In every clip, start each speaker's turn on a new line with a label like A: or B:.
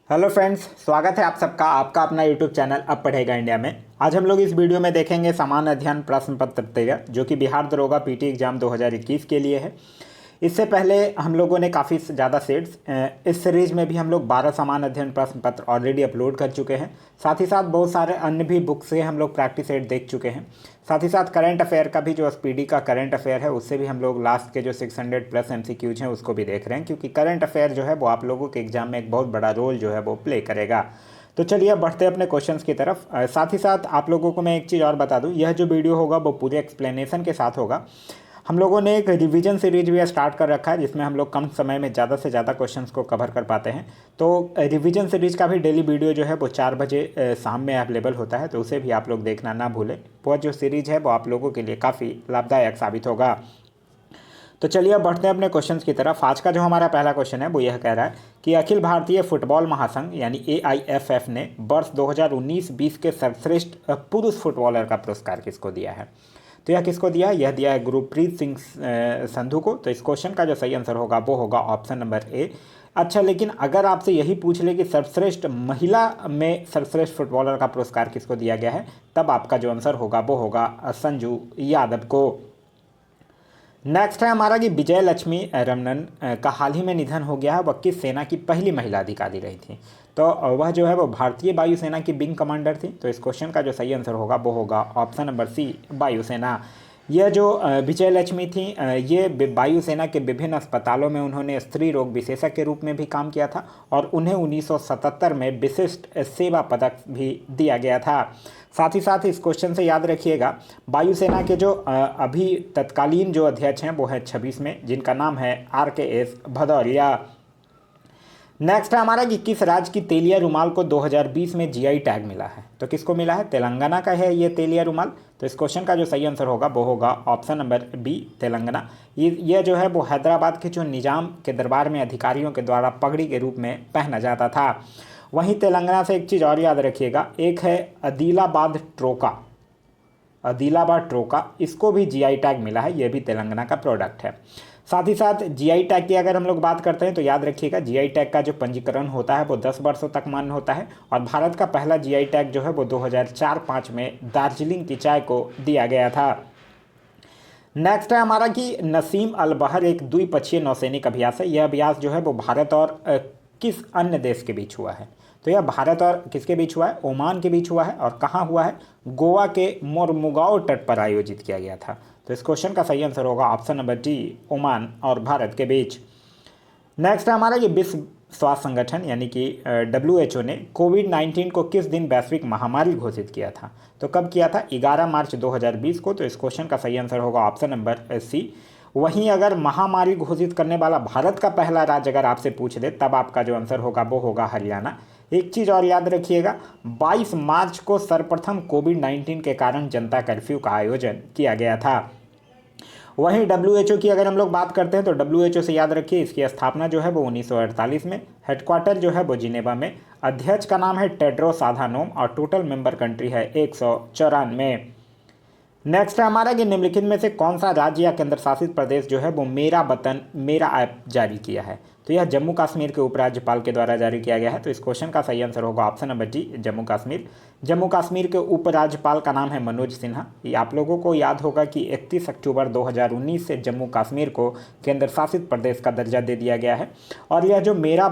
A: Hello friends, स्वागत है आप सबका आपका अपना यूट्यूब चैनल अब पढ़ेगा इंडिया में। आज हम लोग इस वीडियो में देखेंगे सामान्य अध्ययन प्रश्न पत्र तैयार जो कि बिहार दरोगा पीटी एग्जाम 2021 के लिए है। इससे पहले हम लोगों ने काफ़ी ज़्यादा सेट्स इस सीरीज में भी हम लोग 12 सामान्य अध्ययन प्रश्न पत्र ऑलरेडी अपलोड कर चुके हैं। साथ ही साथ बहुत सारे अन्य भी बुक से हम लोग प्रैक्टिस सेट देख चुके हैं। साथ ही साथ करंट अफेयर का भी जो एसपीडी का करंट अफेयर है उससे भी हम लोग लास्ट के जो 600 प्लस एमसीक्यूज हैं उसको भी देख रहे हैं, क्योंकि करंट अफेयर जो है वो आप लोगों के एग्जाम में एक बहुत बड़ा रोल जो है वो प्ले करेगा। तो चलिए अब बढ़ते हैं अपने क्वेश्चंस की तरफ। साथ ही साथ आप लोगों को मैं एक चीज़ और बता दूं, यह जो वीडियो होगा वो पूरे एक्सप्लेनेशन के साथ होगा। हम लोगों ने एक रिवीजन सीरीज भी स्टार्ट कर रखा है जिसमें हम लोग कम समय में ज़्यादा से ज़्यादा क्वेश्चंस को कवर कर पाते हैं। तो रिवीजन सीरीज का भी डेली वीडियो जो है वो 4 बजे शाम में अवेलेबल होता है, तो उसे भी आप लोग देखना ना भूलें। वो जो सीरीज है वो आप लोगों के लिए काफ़ी लाभदायक साबित होगा। तो चलिए अब बढ़ते हैं अपने क्वेश्चंस की तरफ। आज का जो हमारा पहला क्वेश्चन है वो यह कह रहा है कि अखिल भारतीय फुटबॉल महासंघ यानी AIFF ने वर्ष 2019-20 के सर्वश्रेष्ठ पुरुष फुटबॉलर का पुरस्कार किसको दिया है। तो यह किसको दिया है? यह दिया है गुरप्रीत सिंह संधू को। तो इस क्वेश्चन का जो सही आंसर होगा वो होगा ऑप्शन नंबर ए। अच्छा, लेकिन अगर आपसे यही पूछ ले कि सर्वश्रेष्ठ महिला में सर्वश्रेष्ठ फुटबॉलर का पुरस्कार किसको दिया गया है, तब आपका जो आंसर होगा वो होगा संजू यादव को। नेक्स्ट है हमारा कि विजय लक्ष्मी रमनन का हाल ही में निधन हो गया है। वह किस सेना की पहली महिला अधिकारी रही थी? तो वह जो है वो भारतीय वायुसेना की विंग कमांडर थी। तो इस क्वेश्चन का जो सही आंसर होगा वो होगा ऑप्शन नंबर सी, वायुसेना। यह जो विजय लक्ष्मी थी ये वायुसेना के विभिन्न अस्पतालों में उन्होंने स्त्री रोग विशेषज्ञ के रूप में भी काम किया था और उन्हें 1977 में विशिष्ट सेवा पदक भी दिया गया था। साथ ही साथ इस क्वेश्चन से याद रखिएगा, वायुसेना के जो अभी तत्कालीन जो अध्यक्ष हैं वो है 26 में, जिनका नाम है RKS भदौरिया। नेक्स्ट है हमारा कि किस राज्य की तेलिया रुमाल को 2020 में GI टैग मिला है। तो किसको मिला है? तेलंगाना का है ये तेलिया रुमाल। तो इस क्वेश्चन का जो सही आंसर होगा वो होगा ऑप्शन नंबर बी, तेलंगाना। ये जो है वो हैदराबाद के जो निजाम के दरबार में अधिकारियों के द्वारा पगड़ी के रूप में पहना जाता था। वहीं तेलंगाना से एक चीज़ और याद रखिएगा, एक है आदिलाबाद ट्रोका। आदिलाबाद ट्रोका, इसको भी GI टैग मिला है, ये भी तेलंगाना का प्रोडक्ट है। साथ ही साथ GI टैग की अगर हम लोग बात करते हैं तो याद रखिएगा GI टैग का जो पंजीकरण होता है वो 10 वर्षों तक मान्य होता है और भारत का पहला GI टैग जो है वो 2004-05 में दार्जिलिंग की चाय को दिया गया था। नेक्स्ट है हमारा कि नसीम अल बहर एक द्विपक्षीय नौसैनिक अभ्यास है। यह अभ्यास जो है वो भारत और किस अन्य देश के बीच हुआ है? तो यह भारत और किसके बीच हुआ है? ओमान के बीच हुआ है। और कहाँ हुआ है? गोवा के मोरमुगाओ तट पर आयोजित किया गया था। तो इस क्वेश्चन का सही आंसर होगा ऑप्शन नंबर डी, ओमान और भारत के बीच। नेक्स्ट है हमारा ये विश्व स्वास्थ्य संगठन यानी कि WHO ने कोविड-19 को किस दिन वैश्विक महामारी घोषित किया था? तो कब किया था? 11 मार्च 2020 को। तो इस क्वेश्चन का सही आंसर होगा ऑप्शन नंबर सी। वहीं अगर महामारी घोषित करने वाला भारत का पहला राज्य अगर आपसे पूछ ले तब आपका जो आंसर होगा वो होगा हरियाणा। एक चीज़ और याद रखिएगा, 22 मार्च को सर्वप्रथम कोविड-19 के कारण जनता कर्फ्यू का आयोजन किया गया था। वहीं WHO की अगर हम लोग बात करते हैं तो WHO से याद रखिए इसकी स्थापना जो है वो 1948 में, हेडक्वार्टर जो है वो जिनेवा में, अध्यक्ष का नाम है टेड्रोस अधानोम और टोटल मेंबर कंट्री है 194। नेक्स्ट है हमारा कि निम्नलिखित में से कौन सा राज्य या केंद्र शासित प्रदेश जो है वो मेरा वतन मेरा ऐप जारी किया है? तो यह जम्मू कश्मीर के उपराज्यपाल के द्वारा जारी किया गया है। तो इस क्वेश्चन का सही आंसर होगा option number D, Jammu Kashmir. Jammu Kashmir के उपराज्यपाल का नाम है मनोज सिन्हा। ये आप लोगों को याद होगा कि 31 अक्टूबर 2019 से जम्मू कश्मीर को केंद्र शासित प्रदेश का दर्जा दे दिया गया है। और यह जो मेरा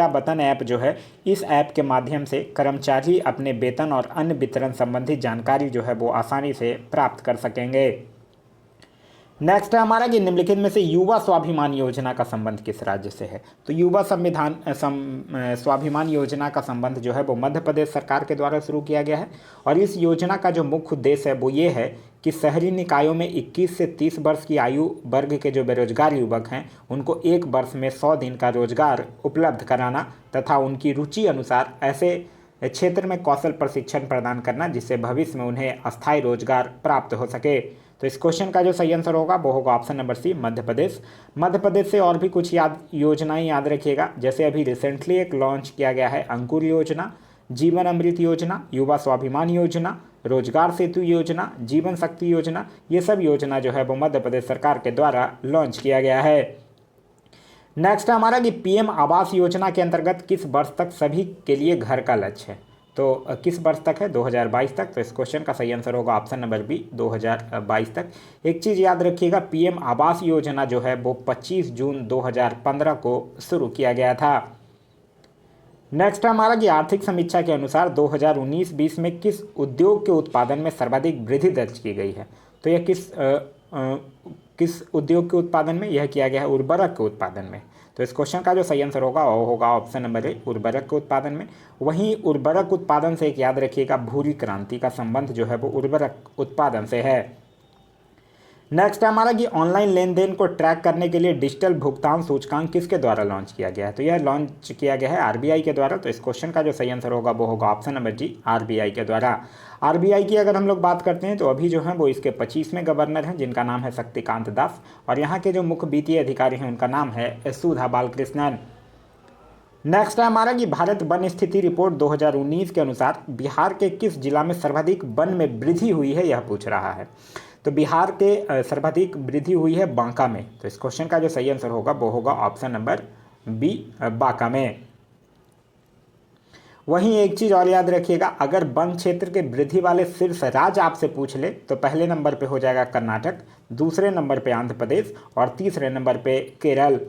A: वतन ऐप जो है, इस ऐप के माध्यम से कर्मचारी अपने वेतन और अन्य वितरण संबंधी जानकारी जो है वो आसानी से प्राप्त कर सकेंगे। नेक्स्ट है हमारा कि निम्नलिखित में से युवा स्वाभिमान योजना का संबंध किस राज्य से है? तो युवा स्वाभिमान योजना का संबंध जो है वो मध्य प्रदेश सरकार के द्वारा शुरू किया गया है। और इस योजना का जो मुख्य उद्देश्य है वो ये है कि शहरी निकायों में 21 से 30 वर्ष की आयु वर्ग के जो बेरोजगार युवक हैं उनको एक वर्ष में 100 दिन का रोजगार उपलब्ध कराना तथा उनकी रुचि अनुसार ऐसे क्षेत्र में कौशल प्रशिक्षण प्रदान करना जिससे भविष्य में उन्हें अस्थायी रोजगार प्राप्त हो सके। तो इस क्वेश्चन का जो सही आंसर होगा वो होगा ऑप्शन नंबर सी, मध्य प्रदेश। मध्य प्रदेश से और भी कुछ योजनाएं याद रखिएगा, जैसे अभी रिसेंटली एक लॉन्च किया गया है अंकुर योजना, जीवन अमृत योजना, युवा स्वाभिमान योजना, रोजगार सेतु योजना, जीवन शक्ति योजना। ये सब योजना जो है वो मध्य प्रदेश सरकार के द्वारा लॉन्च किया गया है। नेक्स्ट है हमारा कि पीएम आवास योजना के अंतर्गत किस वर्ष तक सभी के लिए घर का लक्ष्य है। तो किस वर्ष तक है, 2022 तक। तो इस क्वेश्चन का सही आंसर होगा ऑप्शन नंबर बी, 2022 तक। एक चीज़ याद रखिएगा, पीएम आवास योजना जो है वो 25 जून 2015 को शुरू किया गया था। नेक्स्ट है हमारा कि आर्थिक समीक्षा के अनुसार 2019-20 में किस उद्योग के उत्पादन में सर्वाधिक वृद्धि दर्ज की गई है। तो यह किस उद्योग के उत्पादन में, यह किया गया है उर्वरक के उत्पादन में। तो इस क्वेश्चन का जो सही आंसर होगा वो होगा ऑप्शन नंबर ए, उर्वरक के उत्पादन में। वहीं उर्वरक उत्पादन से एक याद रखिएगा, भूरी क्रांति का संबंध जो है वो उर्वरक उत्पादन से है। नेक्स्ट है हमारा कि ऑनलाइन लेन देन को ट्रैक करने के लिए डिजिटल भुगतान सूचकांक किसके द्वारा लॉन्च किया गया है। तो यह लॉन्च किया गया है आरबीआई के द्वारा। तो इस क्वेश्चन का जो सही आंसर होगा वो होगा ऑप्शन नंबर जी, आरबीआई के द्वारा। आरबीआई की अगर हम लोग बात करते हैं तो अभी जो है वो इसके 25वें गवर्नर हैं, जिनका नाम है शक्तिकांत दास, और यहाँ के जो मुख्य वित्तीय अधिकारी हैं उनका नाम है सुधा बालकृष्णन। नेक्स्ट है हमारा कि भारत वन स्थिति रिपोर्ट 2019 के अनुसार बिहार के किस जिला में सर्वाधिक वन में वृद्धि हुई है, यह पूछ रहा है। तो बिहार के सर्वाधिक वृद्धि हुई है बांका में। तो इस क्वेश्चन का जो सही आंसर होगा वो होगा ऑप्शन नंबर बी, बांका में। वहीं एक चीज़ और याद रखिएगा, अगर वन क्षेत्र के वृद्धि वाले शीर्ष राज्य आपसे पूछ ले तो पहले नंबर पे हो जाएगा कर्नाटक, दूसरे नंबर पे आंध्र प्रदेश और तीसरे नंबर पे केरल।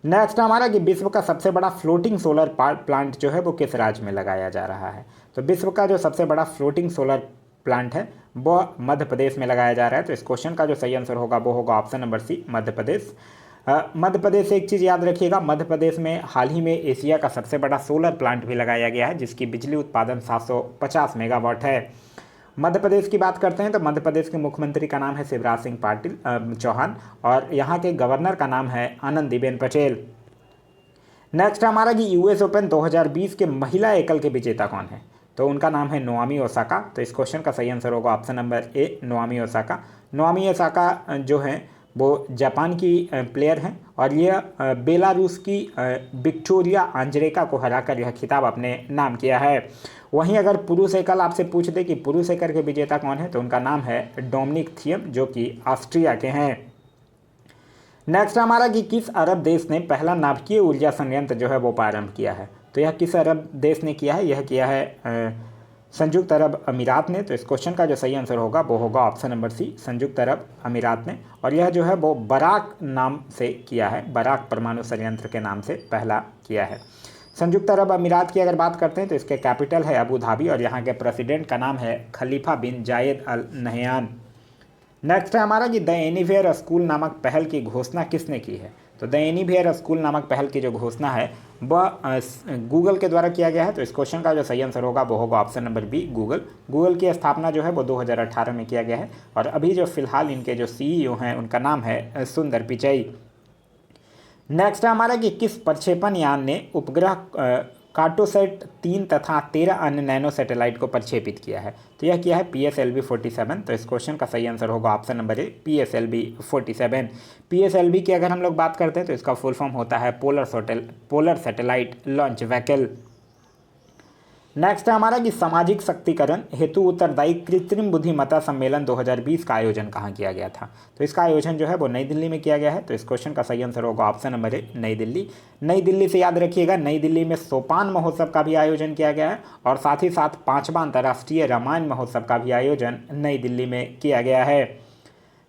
A: नेक्स्ट हमारा कि विश्व का सबसे बड़ा फ्लोटिंग सोलर प्लांट जो है वो किस राज्य में लगाया जा रहा है। तो विश्व का जो सबसे बड़ा फ्लोटिंग सोलर प्लांट है वो मध्य प्रदेश में लगाया जा रहा है। तो इस क्वेश्चन का जो सही आंसर होगा वो होगा ऑप्शन नंबर सी, मध्य प्रदेश। मध्य प्रदेश से एक चीज़ याद रखिएगा, मध्य प्रदेश में हाल ही में एशिया का सबसे बड़ा सोलर प्लांट भी लगाया गया है, जिसकी बिजली उत्पादन 750 मेगावाट है। मध्य प्रदेश की बात करते हैं तो मध्य प्रदेश के मुख्यमंत्री का नाम है शिवराज सिंह चौहान, और यहाँ के गवर्नर का नाम है आनंदीबेन पटेल। नेक्स्ट हमारा कि यूएस ओपन 2020 के महिला एकल के विजेता कौन है। तो उनका नाम है नोआमी ओसाका। तो इस क्वेश्चन का सही आंसर होगा option number A, नोआमी Osaka. नोआमी Osaka जो है वो जापान की प्लेयर हैं, और ये बेलारूस की विक्टोरिया आंजरेका को हराकर यह खिताब अपने नाम किया है। वहीं अगर पुरुष एकल आपसे पूछ दे कि पुरुष एकल के विजेता कौन है, तो उनका नाम है डोमिनिक थियम, जो कि ऑस्ट्रिया के हैं। नेक्स्ट हमारा कि किस अरब देश ने पहला नाभिकीय ऊर्जा संयंत्र जो है वो प्रारंभ किया है। तो यह किस अरब देश ने किया है, यह किया है संयुक्त अरब अमीरात ने। तो इस क्वेश्चन का जो सही आंसर होगा वो होगा ऑप्शन नंबर सी, संयुक्त अरब अमीरात ने, और यह जो है वो बराक नाम से किया है, बराक परमाणु संयंत्र के नाम से पहला किया है। संयुक्त अरब अमीरात की अगर बात करते हैं तो इसके कैपिटल है अबू धाबी, और यहाँ के प्रेसिडेंट का नाम है खलीफा बिन जायद अल नहयान। नेक्स्ट है हमारा कि द एनीवेयर स्कूल नामक पहल की घोषणा किसने की है। तो द एनीवेयर स्कूल नामक पहल की जो घोषणा है वह गूगल के द्वारा किया गया है। तो इस क्वेश्चन का जो सही आंसर होगा वो होगा option number B, Google. Google की स्थापना जो है वो 2018 में किया गया है, और अभी जो फिलहाल इनके जो सीईओ हैं उनका नाम है सुंदर पिचई। नेक्स्ट है हमारा कि किस प्रक्षेपण यान ने उपग्रह कार्टोसैट 3 तथा 13 अन्य नैनो सैटेलाइट को प्रक्षेपित किया है। तो यह किया है PSLV-47। तो इस क्वेश्चन का सही आंसर होगा option number A, PSLV-47। PSLV की अगर हम लोग बात करते हैं तो इसका फुल फॉर्म होता है polar satellite launch vehicle. Next है हमारा कि सामाजिक शक्तिकरण हेतु उत्तरदायी कृत्रिम बुद्धिमत्ता सम्मेलन 2020 का आयोजन कहाँ किया गया था। तो इसका आयोजन जो है वो नई दिल्ली में किया गया है। तो इस क्वेश्चन का सही आंसर होगा ऑप्शन नंबर ए, नई दिल्ली। नई दिल्ली से याद रखिएगा, नई दिल्ली में सोपान महोत्सव का भी आयोजन किया गया है, और साथ ही साथ 5वां अंतर्राष्ट्रीय रामायण महोत्सव का भी आयोजन नई दिल्ली में किया गया है।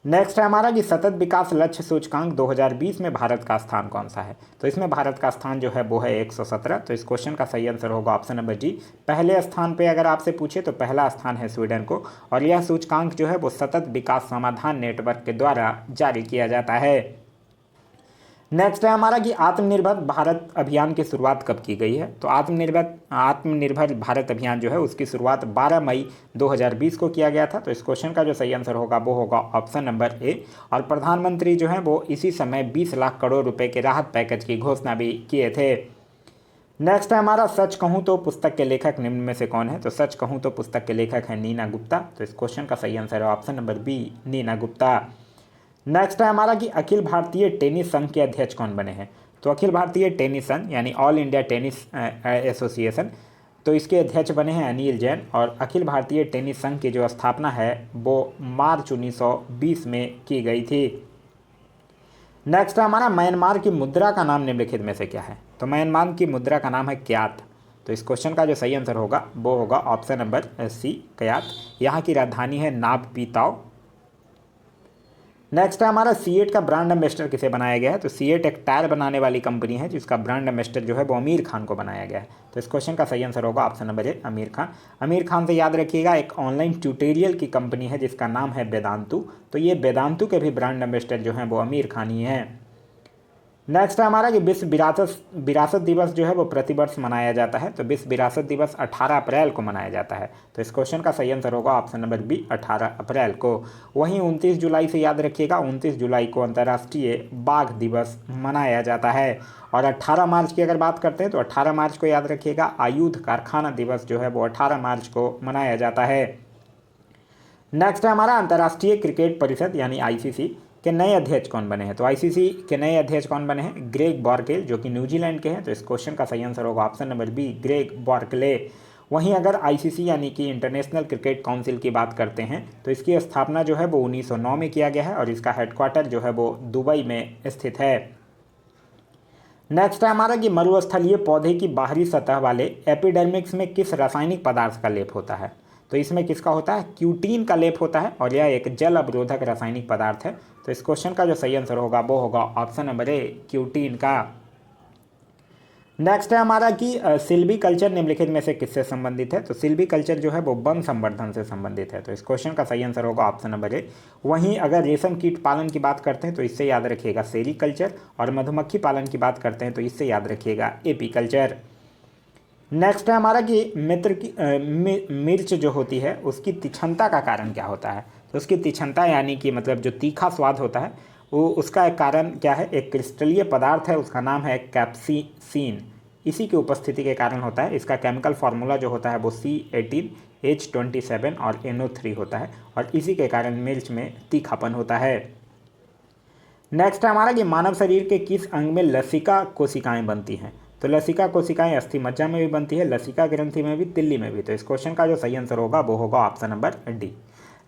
A: नेक्स्ट है हमारा कि सतत विकास लक्ष्य सूचकांक 2020 में भारत का स्थान कौन सा है। तो इसमें भारत का स्थान जो है वो है 117। तो इस क्वेश्चन का सही आंसर होगा ऑप्शन नंबर जी। पहले स्थान पे अगर आपसे पूछे तो पहला स्थान है स्वीडन को, और यह सूचकांक जो है वो सतत विकास समाधान नेटवर्क के द्वारा जारी किया जाता है। नेक्स्ट है हमारा कि आत्मनिर्भर भारत अभियान की शुरुआत कब की गई है। तो आत्मनिर्भर भारत अभियान जो है उसकी शुरुआत 12 मई 2020 को किया गया था। तो इस क्वेश्चन का जो सही आंसर होगा वो होगा ऑप्शन नंबर ए, और प्रधानमंत्री जो है वो इसी समय 20 लाख करोड़ रुपए के राहत पैकेज की घोषणा भी किए थे। नेक्स्ट है हमारा सच कहूँ तो पुस्तक के लेखक निम्न में से कौन है। तो सच कहूँ तो पुस्तक के लेखक है नीना गुप्ता। तो इस क्वेश्चन का सही आंसर है option number B, Neena Gupta. Next है हमारा कि अखिल भारतीय टेनिस संघ के अध्यक्ष कौन बने हैं। तो अखिल भारतीय टेनिस संघ यानी ऑल इंडिया टेनिस एसोसिएशन, तो इसके अध्यक्ष बने हैं अनिल जैन, और अखिल भारतीय टेनिस संघ की जो स्थापना है वो मार्च 1920 में की गई थी। नेक्स्ट है हमारा म्यांमार की मुद्रा का नाम निम्नलिखित में से क्या है। तो म्यांमार की मुद्रा का नाम है क्यात। तो इस क्वेश्चन का जो सही आंसर होगा वो होगा ऑप्शन नंबर सी क्यात। यहाँ की राजधानी है नापपीताओ। नेक्स्ट है हमारा सीएट का ब्रांड एम्बेसडर किसे बनाया गया है। तो सीएट एक टायर बनाने वाली कंपनी है जिसका ब्रांड एम्बेसडर जो है वो आमिर खान को बनाया गया है। तो इस क्वेश्चन का सही आंसर होगा option number A Aamir Khan. Aamir Khan से याद रखिएगा एक ऑनलाइन ट्यूटोरियल की कंपनी है जिसका नाम है वेदांतु। तो ये वेदांतु के भी ब्रांड एम्बेसडर जो हैं वो आमिर खान ही हैं। नेक्स्ट है हमारा कि विश्व विरासत दिवस जो है वो प्रतिवर्ष मनाया जाता है। तो विश्व विरासत दिवस 18 अप्रैल को मनाया जाता है। तो इस क्वेश्चन का सही आंसर होगा ऑप्शन नंबर बी 18 अप्रैल को। वहीं 29 जुलाई से याद रखिएगा 29 जुलाई को अंतर्राष्ट्रीय बाघ दिवस मनाया जाता है। और 18 मार्च की अगर बात करते हैं तो 18 मार्च को याद रखिएगा आयुध कारखाना दिवस जो है वो 18 मार्च को मनाया जाता है। नेक्स्ट है हमारा अंतर्राष्ट्रीय क्रिकेट परिषद यानी आईसीसी के नए अध्यक्ष कौन बने हैं। तो आईसीसी के नए अध्यक्ष कौन बने हैं, ग्रेग बॉर्केल जो कि न्यूजीलैंड के हैं। तो इस क्वेश्चन का सही आंसर होगा ऑप्शन नंबर बी ग्रेग बॉर्कले। वहीं अगर आईसीसी यानी कि इंटरनेशनल क्रिकेट काउंसिल की बात करते हैं तो इसकी स्थापना जो है वो 1909 में किया गया है और इसका हेडक्वार्टर जो है वो दुबई में स्थित है। नेक्स्ट है हमारा कि मरुस्थलीय पौधे की बाहरी सतह वाले एपिडर्मिक्स में किस रासायनिक पदार्थ का लेप होता है। तो इसमें किसका होता है, क्यूटीन का लेप होता है और यह एक जल अवरोधक रासायनिक पदार्थ है। तो इस क्वेश्चन का जो सही आंसर होगा वो होगा ऑप्शन नंबर ए क्यूटीन का। नेक्स्ट है हमारा कि सिल्वी कल्चर निम्नलिखित में से किससे संबंधित है। तो सिल्वी कल्चर जो है वो वन संवर्धन से संबंधित है। तो इस क्वेश्चन का सही आंसर होगा ऑप्शन नंबर ए। वहीं अगर रेशम कीट पालन की बात करते हैं तो इससे याद रखिएगा सेरी कल्चर और मधुमक्खी पालन की बात करते हैं तो इससे याद रखिएगा एपी कल्चर। नेक्स्ट है हमारा कि मिर्च जो होती है उसकी तीक्ष्णता का कारण क्या होता है। तो उसकी तीक्ष्णता यानी कि मतलब जो तीखा स्वाद होता है वो उसका एक कारण क्या है, एक क्रिस्टलीय पदार्थ है उसका नाम है कैप्सिसिन। इसी की उपस्थिति के कारण होता है। इसका केमिकल फार्मूला जो होता है वो C18H27 और NO3 होता है और इसी के कारण मिर्च में तीखापन होता है। नेक्स्ट है हमारा कि मानव शरीर के किस अंग में लसिका कोशिकाएं बनती हैं। तो लसिका कोशिकाएं अस्थि मज्जा में भी बनती है, लसिका ग्रंथि में भी, तिल्ली में भी। तो इस क्वेश्चन का जो सही आंसर होगा वो होगा ऑप्शन नंबर डी।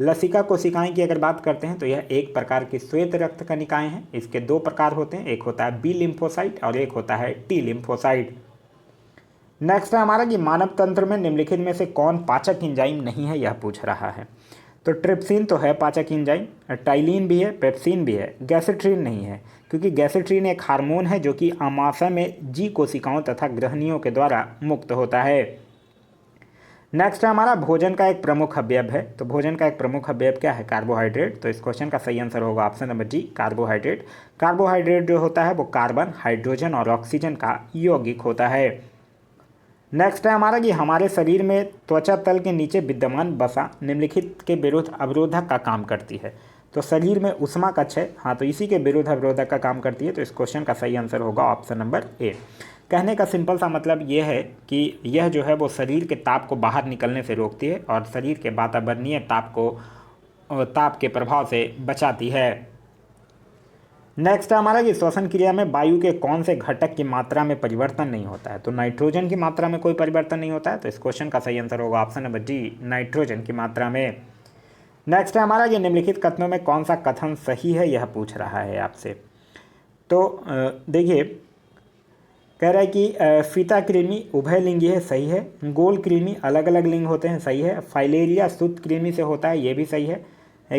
A: लसिका कोशिकाएं की अगर बात करते हैं तो यह एक प्रकार की श्वेत रक्त कणिकाएं हैं। इसके दो प्रकार होते हैं, एक होता है बी लिम्फोसाइट और एक होता है टी लिम्फोसाइट। नेक्स्ट है हमारा कि मानव तंत्र में निम्नलिखित में से कौन पाचक एंजाइम नहीं है, यह पूछ रहा है। तो ट्रिप्सिन तो है पाचक एंजाइम, टाइलिन भी है, पेप्सिन भी है, गैसेट्रिन नहीं है क्योंकि गैसेट्रिन एक हार्मोन है जो कि आमाशय में जी कोशिकाओं तथा ग्रहणियों के द्वारा मुक्त होता है। नेक्स्ट है हमारा भोजन का एक प्रमुख अवयव है। तो भोजन का एक प्रमुख अवयव क्या है, कार्बोहाइड्रेट। तो इस क्वेश्चन का सही आंसर होगा ऑप्शन नंबर जी कार्बोहाइड्रेट। कार्बोहाइड्रेट जो होता है वो कार्बन, हाइड्रोजन और ऑक्सीजन का यौगिक होता है। नेक्स्ट है हमारा कि हमारे शरीर में त्वचा तल के नीचे विद्यमान वसा निम्नलिखित के विरुद्ध अवरोधक का काम करती है। तो शरीर में उष्मा कक्ष है, हाँ, तो इसी के विरुद्ध अवरोधक का काम करती है। तो इस क्वेश्चन का सही आंसर होगा ऑप्शन नंबर ए। कहने का सिंपल सा मतलब ये है कि यह जो है वो शरीर के ताप को बाहर निकलने से रोकती है और शरीर के वातावरणीय ताप के प्रभाव से बचाती है। नेक्स्ट है हमारा कि श्वसन क्रिया में वायु के कौन से घटक की मात्रा में परिवर्तन नहीं होता है। तो नाइट्रोजन की मात्रा में कोई परिवर्तन नहीं होता है। तो इस क्वेश्चन का सही आंसर होगा ऑप्शन नंबर डी नाइट्रोजन की मात्रा में। नेक्स्ट है हमारा कि निम्नलिखित कथनों में कौन सा कथन सही है, यह पूछ रहा है आपसे। तो देखिए कह रहा है कि फीता कृमि उभयलिंगी है, सही है। गोल कृमि अलग अलग लिंग होते हैं, सही है। फाइलेरिया शुद्ध कृमि से होता है, ये भी सही है।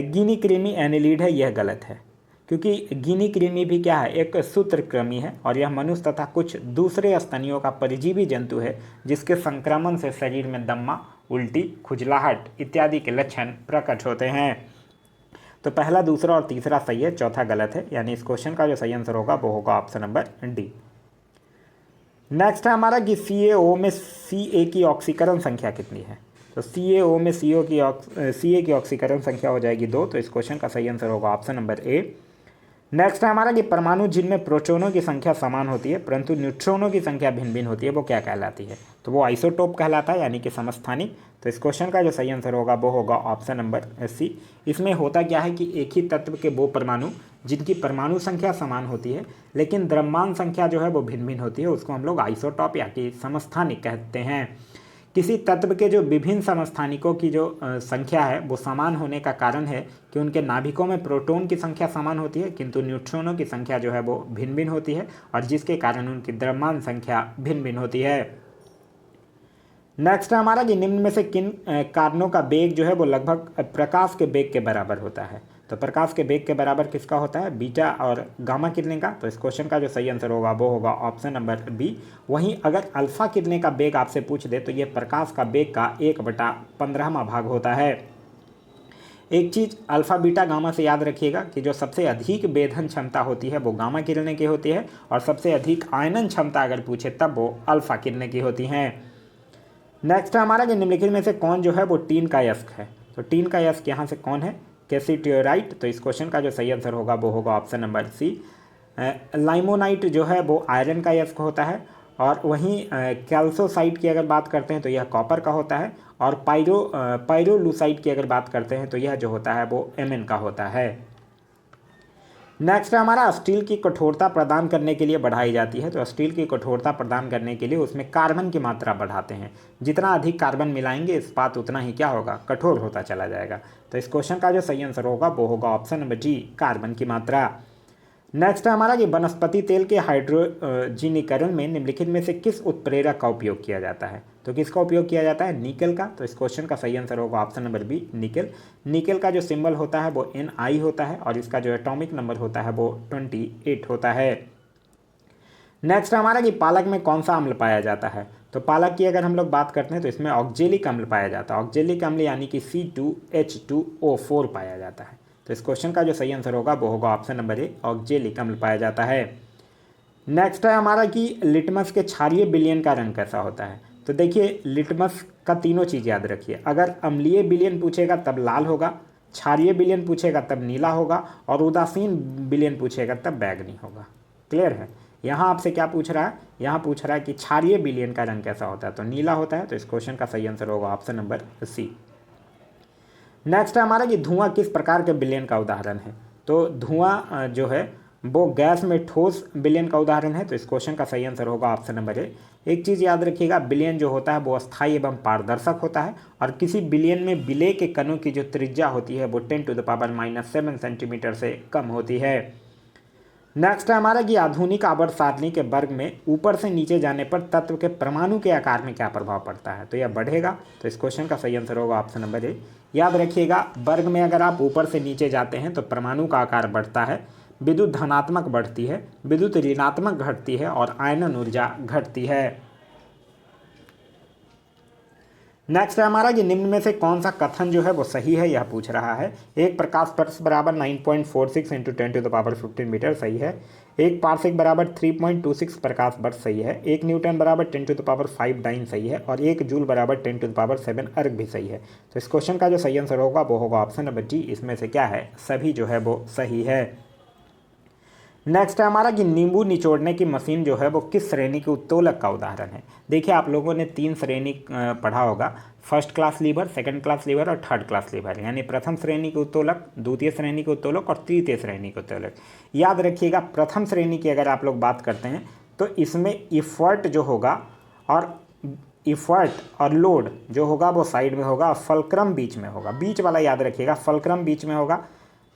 A: गिनी कृमि एनिलीड है, यह गलत है क्योंकि गिनी कृमि भी क्या है, एक सूत्रकृमि है और यह मनुष्य तथा कुछ दूसरे स्तनियों का परजीवी जंतु है जिसके संक्रमण से शरीर में दम्मा, उल्टी, खुजलाहट इत्यादि के लक्षण प्रकट होते हैं। तो पहला, दूसरा और तीसरा सही है, चौथा गलत है। यानी इस क्वेश्चन का जो सही आंसर होगा वो होगा ऑप्शन नंबर डी। नेक्स्ट है हमारा कि CaO में Ca की ऑक्सीकरण संख्या कितनी है। तो CaO में Ca की ऑक्सीकरण संख्या हो जाएगी 2। तो इस क्वेश्चन का सही आंसर होगा ऑप्शन नंबर ए। नेक्स्ट है हमारा कि परमाणु जिनमें प्रोटॉनों की संख्या समान होती है परंतु न्यूट्रॉनों की संख्या भिन्न भिन्न होती है वो क्या कहलाती है। तो वो आइसोटोप कहलाता है, यानी कि समस्थानिक। तो इस क्वेश्चन का जो सही आंसर होगा वो होगा ऑप्शन नंबर सी। इसमें होता क्या है कि एक ही तत्व के वो परमाणु जिनकी परमाणु संख्या समान होती है लेकिन द्रव्यमान संख्या जो है वो भिन्न भिन्न होती है, उसको हम लोग आइसोटॉप या कि समस्थानिक कहते हैं। किसी तत्व के जो विभिन्न समस्थानिकों की जो संख्या है वो समान होने का कारण है कि उनके नाभिकों में प्रोटॉन की संख्या समान होती है, किंतु न्यूट्रॉनों की संख्या जो है वो भिन्न भिन्न होती है, और जिसके कारण उनकी द्रव्यमान संख्या भिन्न भिन्न होती है। नेक्स्ट है हमारा कि निम्न में से किन कारणों का वेग जो है वो लगभग प्रकाश के वेग के बराबर होता है। तो प्रकाश के वेग के बराबर किसका होता है? बीटा और गामा किरणें का। तो इस क्वेश्चन का जो सही आंसर होगा वो होगा ऑप्शन नंबर बी। वहीं अगर अल्फा किरणें का वेग आपसे पूछ दे तो ये प्रकाश का वेग का 1/15वां भाग होता है। एक चीज़ अल्फा बीटा गामा से याद रखिएगा कि जो सबसे अधिक वेधन क्षमता होती है वो गामा किरणें की होती है, और सबसे अधिक आयनन क्षमता अगर पूछे तब वो अल्फा किरणें की होती हैं। नेक्स्ट है हमारा कि निम्नलिखित में से कौन जो है वो टीन का अयस्क है। तो टीन का अयस्क यहाँ से कौन है? कैसिटियोराइट। तो इस क्वेश्चन का जो सही आंसर होगा वो होगा ऑप्शन नंबर सी। लाइमोनाइट जो है वो आयरन का अयस्क होता है, और वहीं कैल्सोसाइट की अगर बात करते हैं तो यह कॉपर का होता है, और पायरोलूसाइट की अगर बात करते हैं तो यह जो होता है वो एमएन का होता है। नेक्स्ट है हमारा स्टील की कठोरता प्रदान करने के लिए बढ़ाई जाती है। तो स्टील की कठोरता प्रदान करने के लिए उसमें कार्बन की मात्रा बढ़ाते हैं। जितना अधिक कार्बन मिलाएंगे इस्पात उतना ही क्या होगा? कठोर होता चला जाएगा। तो इस क्वेश्चन का जो सही आंसर होगा वो होगा ऑप्शन नंबर जी, कार्बन की मात्रा। नेक्स्ट है हमारा कि वनस्पति तेल के हाइड्रोजीनीकरण में निम्नलिखित में से किस उत्प्रेरक का उपयोग किया जाता है? तो किसका उपयोग किया जाता है? निकल का। तो इस क्वेश्चन का सही आंसर होगा ऑप्शन नंबर बी, निकल। निकल का जो सिंबल होता है वो Ni होता है, और इसका जो एटॉमिक नंबर होता है वो 28 होता है। नेक्स्ट हमारा कि पालक में कौन सा अम्ल पाया जाता है? तो पालक की अगर हम लोग बात करते हैं तो इसमें ऑक्जेलिक अम्ल पाया जाता है। ऑक्जेलिक अम्ल यानी कि C2H2O4 पाया जाता है। तो इस क्वेश्चन का जो सही आंसर होगा वो होगा ऑप्शन नंबर ए, ऑक्जेलिक अम्ल पाया जाता है। नेक्स्ट है हमारा कि लिटमस के क्षारीय विलयन का रंग कैसा होता है? तो देखिए लिटमस का तीनों चीज़ याद रखिए। अगर अम्लीय विलयन पूछेगा तब लाल होगा, क्षारीय विलयन पूछेगा तब नीला होगा, और उदासीन विलयन पूछेगा तब बैगनी होगा। क्लियर है? यहाँ आपसे क्या पूछ रहा है? यहाँ पूछ रहा है कि क्षारीय विलयन का रंग कैसा होता है? तो नीला होता है। तो इस क्वेश्चन का सही आंसर होगा ऑप्शन नंबर सी। नेक्स्ट है हमारा कि धुआं किस प्रकार के विलयन का उदाहरण है? तो धुआं जो है वो गैस में ठोस विलयन का उदाहरण है। तो इस क्वेश्चन का सही आंसर होगा ऑप्शन नंबर ए। एक चीज़ याद रखिएगा, विलयन जो होता है वो अस्थायी एवं पारदर्शक होता है, और किसी विलयन में विलेय के कणों की जो त्रिज्या होती है वो 10⁻⁻7 सेंटीमीटर से कम होती है। नेक्स्ट है हमारा कि आधुनिक आवर्त सारणी के वर्ग में ऊपर से नीचे जाने पर तत्व के परमाणु के आकार में क्या प्रभाव पड़ता है? तो यह बढ़ेगा। तो इस क्वेश्चन का सही आंसर होगा ऑप्शन नंबर ए। याद रखिएगा, वर्ग में अगर आप ऊपर से नीचे जाते हैं तो परमाणु का आकार बढ़ता है, विद्युत धनात्मक बढ़ती है, विद्युत ऋणात्मक घटती है, और आयनन ऊर्जा घटती है। नेक्स्ट है हमारा कि निम्न में से कौन सा कथन जो है वो सही है, यह पूछ रहा है। एक प्रकाश वर्ष बराबर 9.46 × 10⁻15 मीटर सही है। एक पार्सेक बराबर 3.26 प्रकाश वर्ष सही है। एक न्यूटन बराबर 10⁵ डाइन सही है, और एक जूल बराबर 10⁻7 अर्ग भी सही है। तो इस क्वेश्चन का जो सही आंसर होगा वो होगा ऑप्शन नंबर डी। इसमें से क्या है? सभी जो है वो सही है। नेक्स्ट है हमारा कि नींबू निचोड़ने की मशीन जो है वो किस श्रेणी के उत्तोलक का उदाहरण है? देखिए आप लोगों ने 3 श्रेणी पढ़ा होगा, first class lever, second class lever और थर्ड क्लास लीवर, यानी प्रथम श्रेणी के उत्तोलक, द्वितीय श्रेणी के उत्तोलक और तृतीय श्रेणी के उत्तोलक। याद रखिएगा, प्रथम श्रेणी की अगर आप लोग बात करते हैं तो इसमें इफर्ट जो होगा, और इफर्ट और लोड जो होगा वो साइड में होगा, और फलक्रम बीच में होगा। बीच वाला याद रखिएगा, फलक्रम बीच में होगा।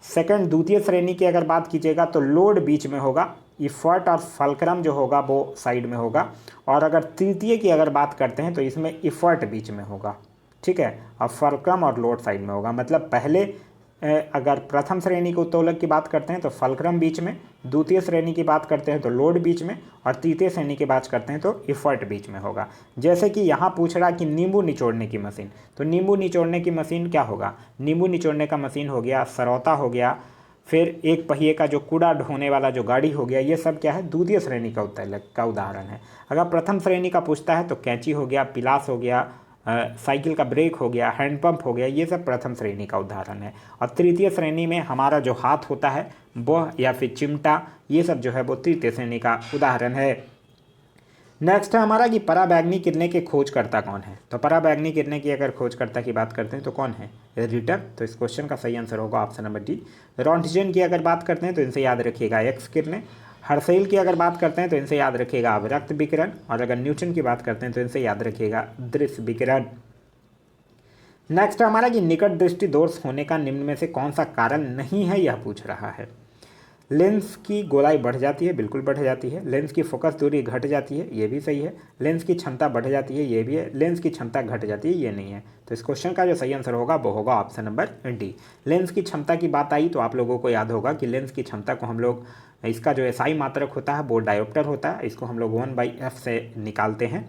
A: सेकंड द्वितीय श्रेणी की अगर बात कीजिएगा तो लोड बीच में होगा, इफर्ट और फलक्रम जो होगा वो साइड में होगा, और अगर तृतीय की अगर बात करते हैं तो इसमें इफर्ट बीच में होगा, ठीक है, और फलक्रम और लोड साइड में होगा। मतलब पहले अगर प्रथम श्रेणी के उत्तोलक की बात करते हैं तो फलक्रम बीच में, द्वितीय श्रेणी की बात करते हैं तो लोड बीच में, और तृतीय श्रेणी की बात करते हैं तो इफर्ट बीच में होगा। जैसे कि यहाँ पूछ रहा कि नींबू निचोड़ने की मशीन, तो नींबू निचोड़ने की मशीन क्या होगा? नींबू निचोड़ने का मशीन हो गया, सरौता हो गया, फिर एक पहिए का जो कूड़ा ढोने वाला जो गाड़ी हो गया, ये सब क्या है? द्वितीय श्रेणी का उत्तोलक का उदाहरण है। अगर प्रथम श्रेणी का पूछता है तो कैंची हो गया, पिलास हो गया, साइकिल का ब्रेक हो गया, हैंडपंप हो गया, ये सब प्रथम श्रेणी का उदाहरण है। और तृतीय श्रेणी में हमारा जो हाथ होता है वह, या फिर चिमटा, ये सब जो है वो तृतीय श्रेणी का उदाहरण है। नेक्स्ट है हमारा कि पराबैंगनी किरणें के खोजकर्ता कौन है? तो पराबैंगनी किरणें की अगर खोजकर्ता की बात करते हैं तो कौन है? रिटर। तो इस क्वेश्चन का सही आंसर होगा ऑप्शन नंबर डी, रॉन्टजन की अगर बात करते हैं तो इनसे याद रखिएगा एक्स किरणें, हर्शेल की अगर बात करते हैं तो इनसे याद रखिएगा अवरक्त विकिरण, और अगर न्यूटन की बात करते हैं तो इनसे याद रखिएगा दृश्य विकिरण। नेक्स्ट हमारा कि निकट दृष्टि दोष होने का निम्न में से कौन सा कारण नहीं है, यह पूछ रहा है। लेंस की गोलाई बढ़ जाती है, बिल्कुल बढ़ जाती है। लेंस की फोकस दूरी घट जाती है, ये भी सही है। लेंस की क्षमता बढ़ जाती है, ये भी है। लेंस की क्षमता घट जाती है, ये नहीं है। तो इस क्वेश्चन का जो सही आंसर होगा वो होगा ऑप्शन नंबर डी। लेंस की क्षमता की बात आई तो आप लोगों को याद होगा कि लेंस की क्षमता को हम लोग, इसका जो एसआई मात्रक होता है वो डायोप्टर होता है, इसको हम लोग 1/f से निकालते हैं।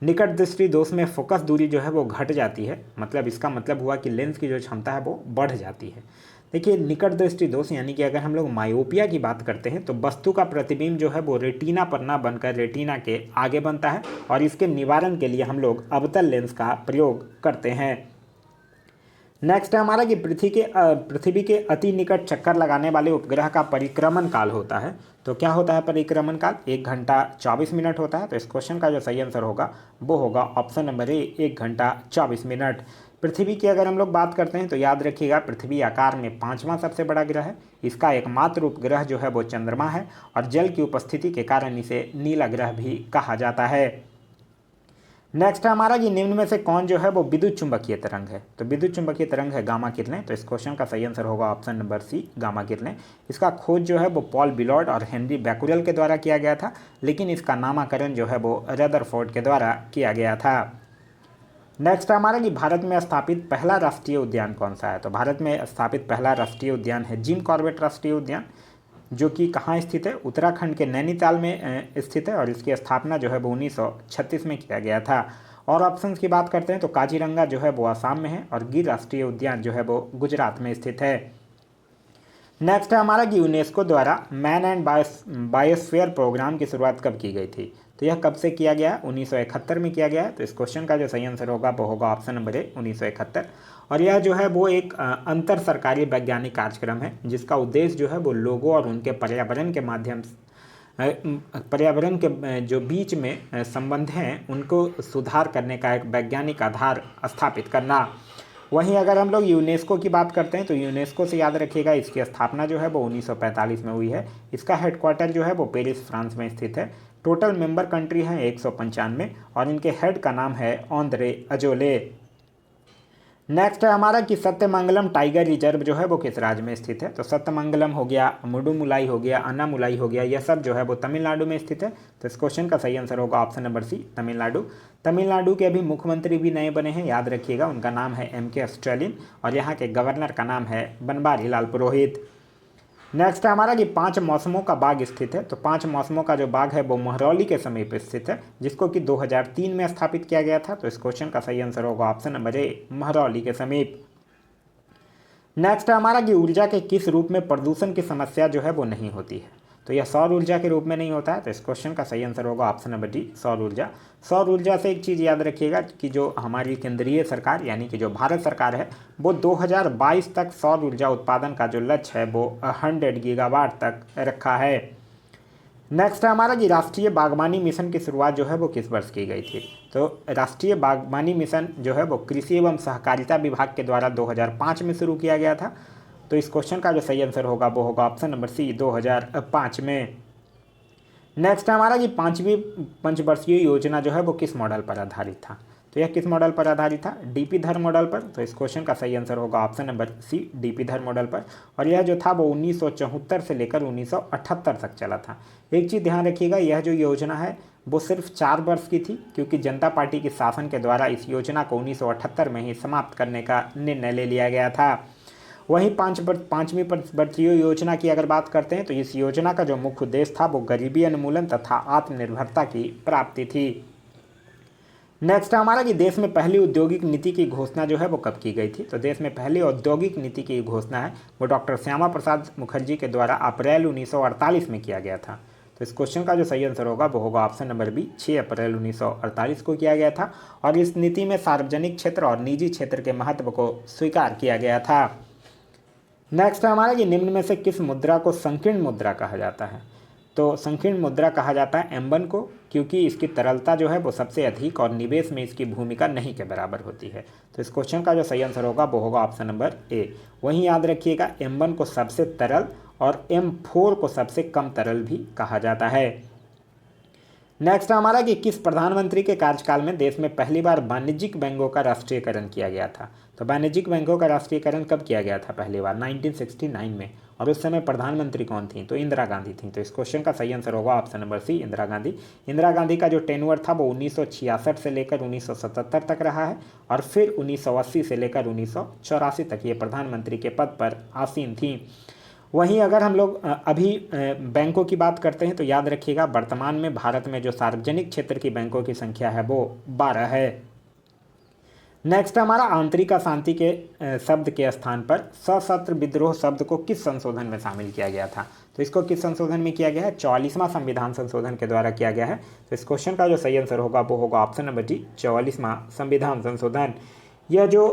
A: निकट दृष्टि दोष में फोकस दूरी जो है वो घट जाती है, मतलब इसका मतलब हुआ कि लेंस की जो क्षमता है वो बढ़ जाती है। देखिए निकट दृष्टि दोष यानी कि अगर हम लोग मायोपिया की बात करते हैं तो वस्तु का प्रतिबिंब जो है वो रेटिना पर ना बनकर रेटिना के आगे बनता है, और इसके निवारण के लिए हम लोग अवतल लेंस का प्रयोग करते हैं। नेक्स्ट है हमारा कि पृथ्वी के अति निकट चक्कर लगाने वाले उपग्रह का परिक्रमण काल होता है। तो क्या होता है परिक्रमण काल? 1 घंटा 24 मिनट होता है। तो इस क्वेश्चन का जो सही आंसर होगा वो होगा ऑप्शन नंबर ए, 1 घंटा 24 मिनट। पृथ्वी की अगर हम लोग बात करते हैं तो याद रखिएगा पृथ्वी आकार में 5वां सबसे बड़ा ग्रह है। इसका एकमात्र उपग्रह जो है वो चंद्रमा है, और जल की उपस्थिति के कारण इसे नीला ग्रह भी कहा जाता है। नेक्स्ट है हमारा कि निम्न में से कौन जो है वो विद्युत चुंबकीय तरंग है। तो विद्युत चुंबकीय तरंग है गामा किरणें। तो इस क्वेश्चन का सही आंसर होगा ऑप्शन नंबर सी, गामा किरणें। इसका खोज जो है वो पॉल बिलॉर्ड और हेनरी बैकुरेल के द्वारा किया गया था, लेकिन इसका नामकरण जो है वो रदरफोर्ड के द्वारा किया गया था। नेक्स्ट हमारा कि भारत में स्थापित पहला राष्ट्रीय उद्यान कौन सा है। तो भारत में स्थापित पहला राष्ट्रीय उद्यान है जिम कॉर्बेट राष्ट्रीय उद्यान, जो कि कहाँ स्थित है? उत्तराखंड के नैनीताल में स्थित है, और इसकी स्थापना जो है वो 1936 में किया गया था। और ऑप्शंस की बात करते हैं तो काजीरंगा जो है वो आसाम में है, और गिर राष्ट्रीय उद्यान जो है वो गुजरात में स्थित है। नेक्स्ट है हमारा कि यूनेस्को द्वारा मैन एंड बायोस्फीयर प्रोग्राम की शुरुआत कब की गई थी। तो यह कब से किया गया है? 1971 में किया गया है। तो इस क्वेश्चन का जो सही आंसर होगा वो होगा ऑप्शन नंबर ए, 1971। और यह जो है वो एक अंतर सरकारी वैज्ञानिक कार्यक्रम है, जिसका उद्देश्य जो है वो लोगों और उनके पर्यावरण के माध्यम पर्यावरण के जो बीच में संबंध हैं उनको सुधार करने का एक वैज्ञानिक आधार स्थापित करना। वहीं अगर हम लोग यूनेस्को की बात करते हैं तो यूनेस्को से याद रखिएगा इसकी स्थापना जो है वो 1945 में हुई है। इसका हेडक्वार्टर जो है वो पेरिस फ्रांस में स्थित है। टोटल मेंबर कंट्री हैं 195, और इनके हेड का नाम है ऑन्द्रे अजोले। नेक्स्ट है हमारा कि सत्यमंगलम टाइगर रिजर्व जो है वो किस राज्य में स्थित है। तो सत्यमंगलम हो गया, मुडुमुलाई हो गया, अन्नामुलाई हो गया, यह सब जो है वो तमिलनाडु में स्थित है। तो इस क्वेश्चन का सही आंसर होगा option number C, Tamil Nadu. Tamil Nadu के अभी मुख्यमंत्री भी नए बने हैं, याद रखिएगा उनका नाम है MK स्टैलिन, और यहाँ के गवर्नर का नाम है बनवारी लाल पुरोहित। नेक्स्ट है हमारा कि 5 मौसमों का बाग स्थित है। तो 5 मौसमों का जो बाग है वो महरौली के समीप स्थित है, जिसको कि 2003 में स्थापित किया गया था। तो इस क्वेश्चन का सही आंसर होगा ऑप्शन नंबर ए, महरौली के समीप। नेक्स्ट है हमारा कि ऊर्जा के किस रूप में प्रदूषण की समस्या जो है वो नहीं होती है। तो यह सौर ऊर्जा के रूप में नहीं होता है। तो इस क्वेश्चन का सही आंसर होगा ऑप्शन नंबर डी, सौर ऊर्जा। सौर ऊर्जा से एक चीज़ याद रखिएगा कि जो हमारी केंद्रीय सरकार यानी कि जो भारत सरकार है वो 2022 तक सौर ऊर्जा उत्पादन का जो लक्ष्य है वो 100 गीगावाट तक रखा है। नेक्स्ट है हमारा कि राष्ट्रीय बागवानी मिशन की शुरुआत जो है वो किस वर्ष की गई थी। तो राष्ट्रीय बागवानी मिशन जो है वो कृषि एवं सहकारिता विभाग के द्वारा 2005 में शुरू किया गया था। तो इस क्वेश्चन का जो सही आंसर होगा वो होगा ऑप्शन नंबर सी, 2005 में। नेक्स्ट हमारा कि 5वीं पंचवर्षीय योजना जो है वो किस मॉडल पर आधारित था। तो यह किस मॉडल पर आधारित था? डीपी धर मॉडल पर। तो इस क्वेश्चन का सही आंसर होगा ऑप्शन नंबर सी, डीपी धर मॉडल पर। और यह जो था वो 1974 से लेकर 1978 तक चला था। एक चीज़ ध्यान रखिएगा, यह जो योजना है वो सिर्फ 4 वर्ष की थी, क्योंकि जनता पार्टी के शासन के द्वारा इस योजना को 1978 में ही समाप्त करने का निर्णय ले लिया गया था। वहीं 5वीं पंचवर्षीय योजना की अगर बात करते हैं तो इस योजना का जो मुख्य उद्देश्य था वो गरीबी उन्मूलन तथा आत्मनिर्भरता की प्राप्ति थी। नेक्स्ट हमारा कि देश में पहली औद्योगिक नीति की घोषणा जो है वो कब की गई थी। तो देश में पहली औद्योगिक नीति की घोषणा है वो डॉक्टर श्यामा प्रसाद मुखर्जी के द्वारा अप्रैल 1948 में किया गया था। तो इस क्वेश्चन का जो सही आंसर होगा वो होगा ऑप्शन नंबर बी, 6 अप्रैल 1948 को किया गया था। और इस नीति में सार्वजनिक क्षेत्र और निजी क्षेत्र के महत्व को स्वीकार किया गया था। नेक्स्ट है हमारा कि निम्न में से किस मुद्रा को संकीर्ण मुद्रा कहा जाता है। तो संकीर्ण मुद्रा कहा जाता है M1 को, क्योंकि इसकी तरलता जो है वो सबसे अधिक और निवेश में इसकी भूमिका नहीं के बराबर होती है। तो इस क्वेश्चन का जो सही आंसर होगा वो होगा ऑप्शन नंबर ए। वहीं याद रखिएगा M1 को सबसे तरल और M4 को सबसे कम तरल भी कहा जाता है। नेक्स्ट हमारा कि किस प्रधानमंत्री के कार्यकाल में देश में पहली बार वाणिज्यिक बैंकों का राष्ट्रीयकरण किया गया था। तो वाणिज्यिक बैंकों का राष्ट्रीयकरण कब किया गया था? पहली बार 1969 में। और उस समय प्रधानमंत्री कौन थी? तो इंदिरा गांधी थी। तो इस क्वेश्चन का सही आंसर होगा option number C, Indira Gandhi. Indira Gandhi का जो टेन्योर था वो 1966 से लेकर 1977 तक रहा है और फिर 1980 से लेकर 1984 तक ये प्रधानमंत्री के पद पर आसीन थी। वहीं अगर हम लोग अभी बैंकों की बात करते हैं तो याद रखिएगा वर्तमान में भारत में जो सार्वजनिक क्षेत्र की बैंकों की संख्या है वो 12 है। नेक्स्ट हमारा आंतरिक अशांति के शब्द के स्थान पर सशस्त्र विद्रोह शब्द को किस संशोधन में शामिल किया गया था? तो इसको किस संशोधन में किया गया है? 44वां संविधान संशोधन के द्वारा किया गया है। तो इस क्वेश्चन का जो सही आंसर होगा वो होगा ऑप्शन नंबर डी, 44वां संविधान संशोधन। यह जो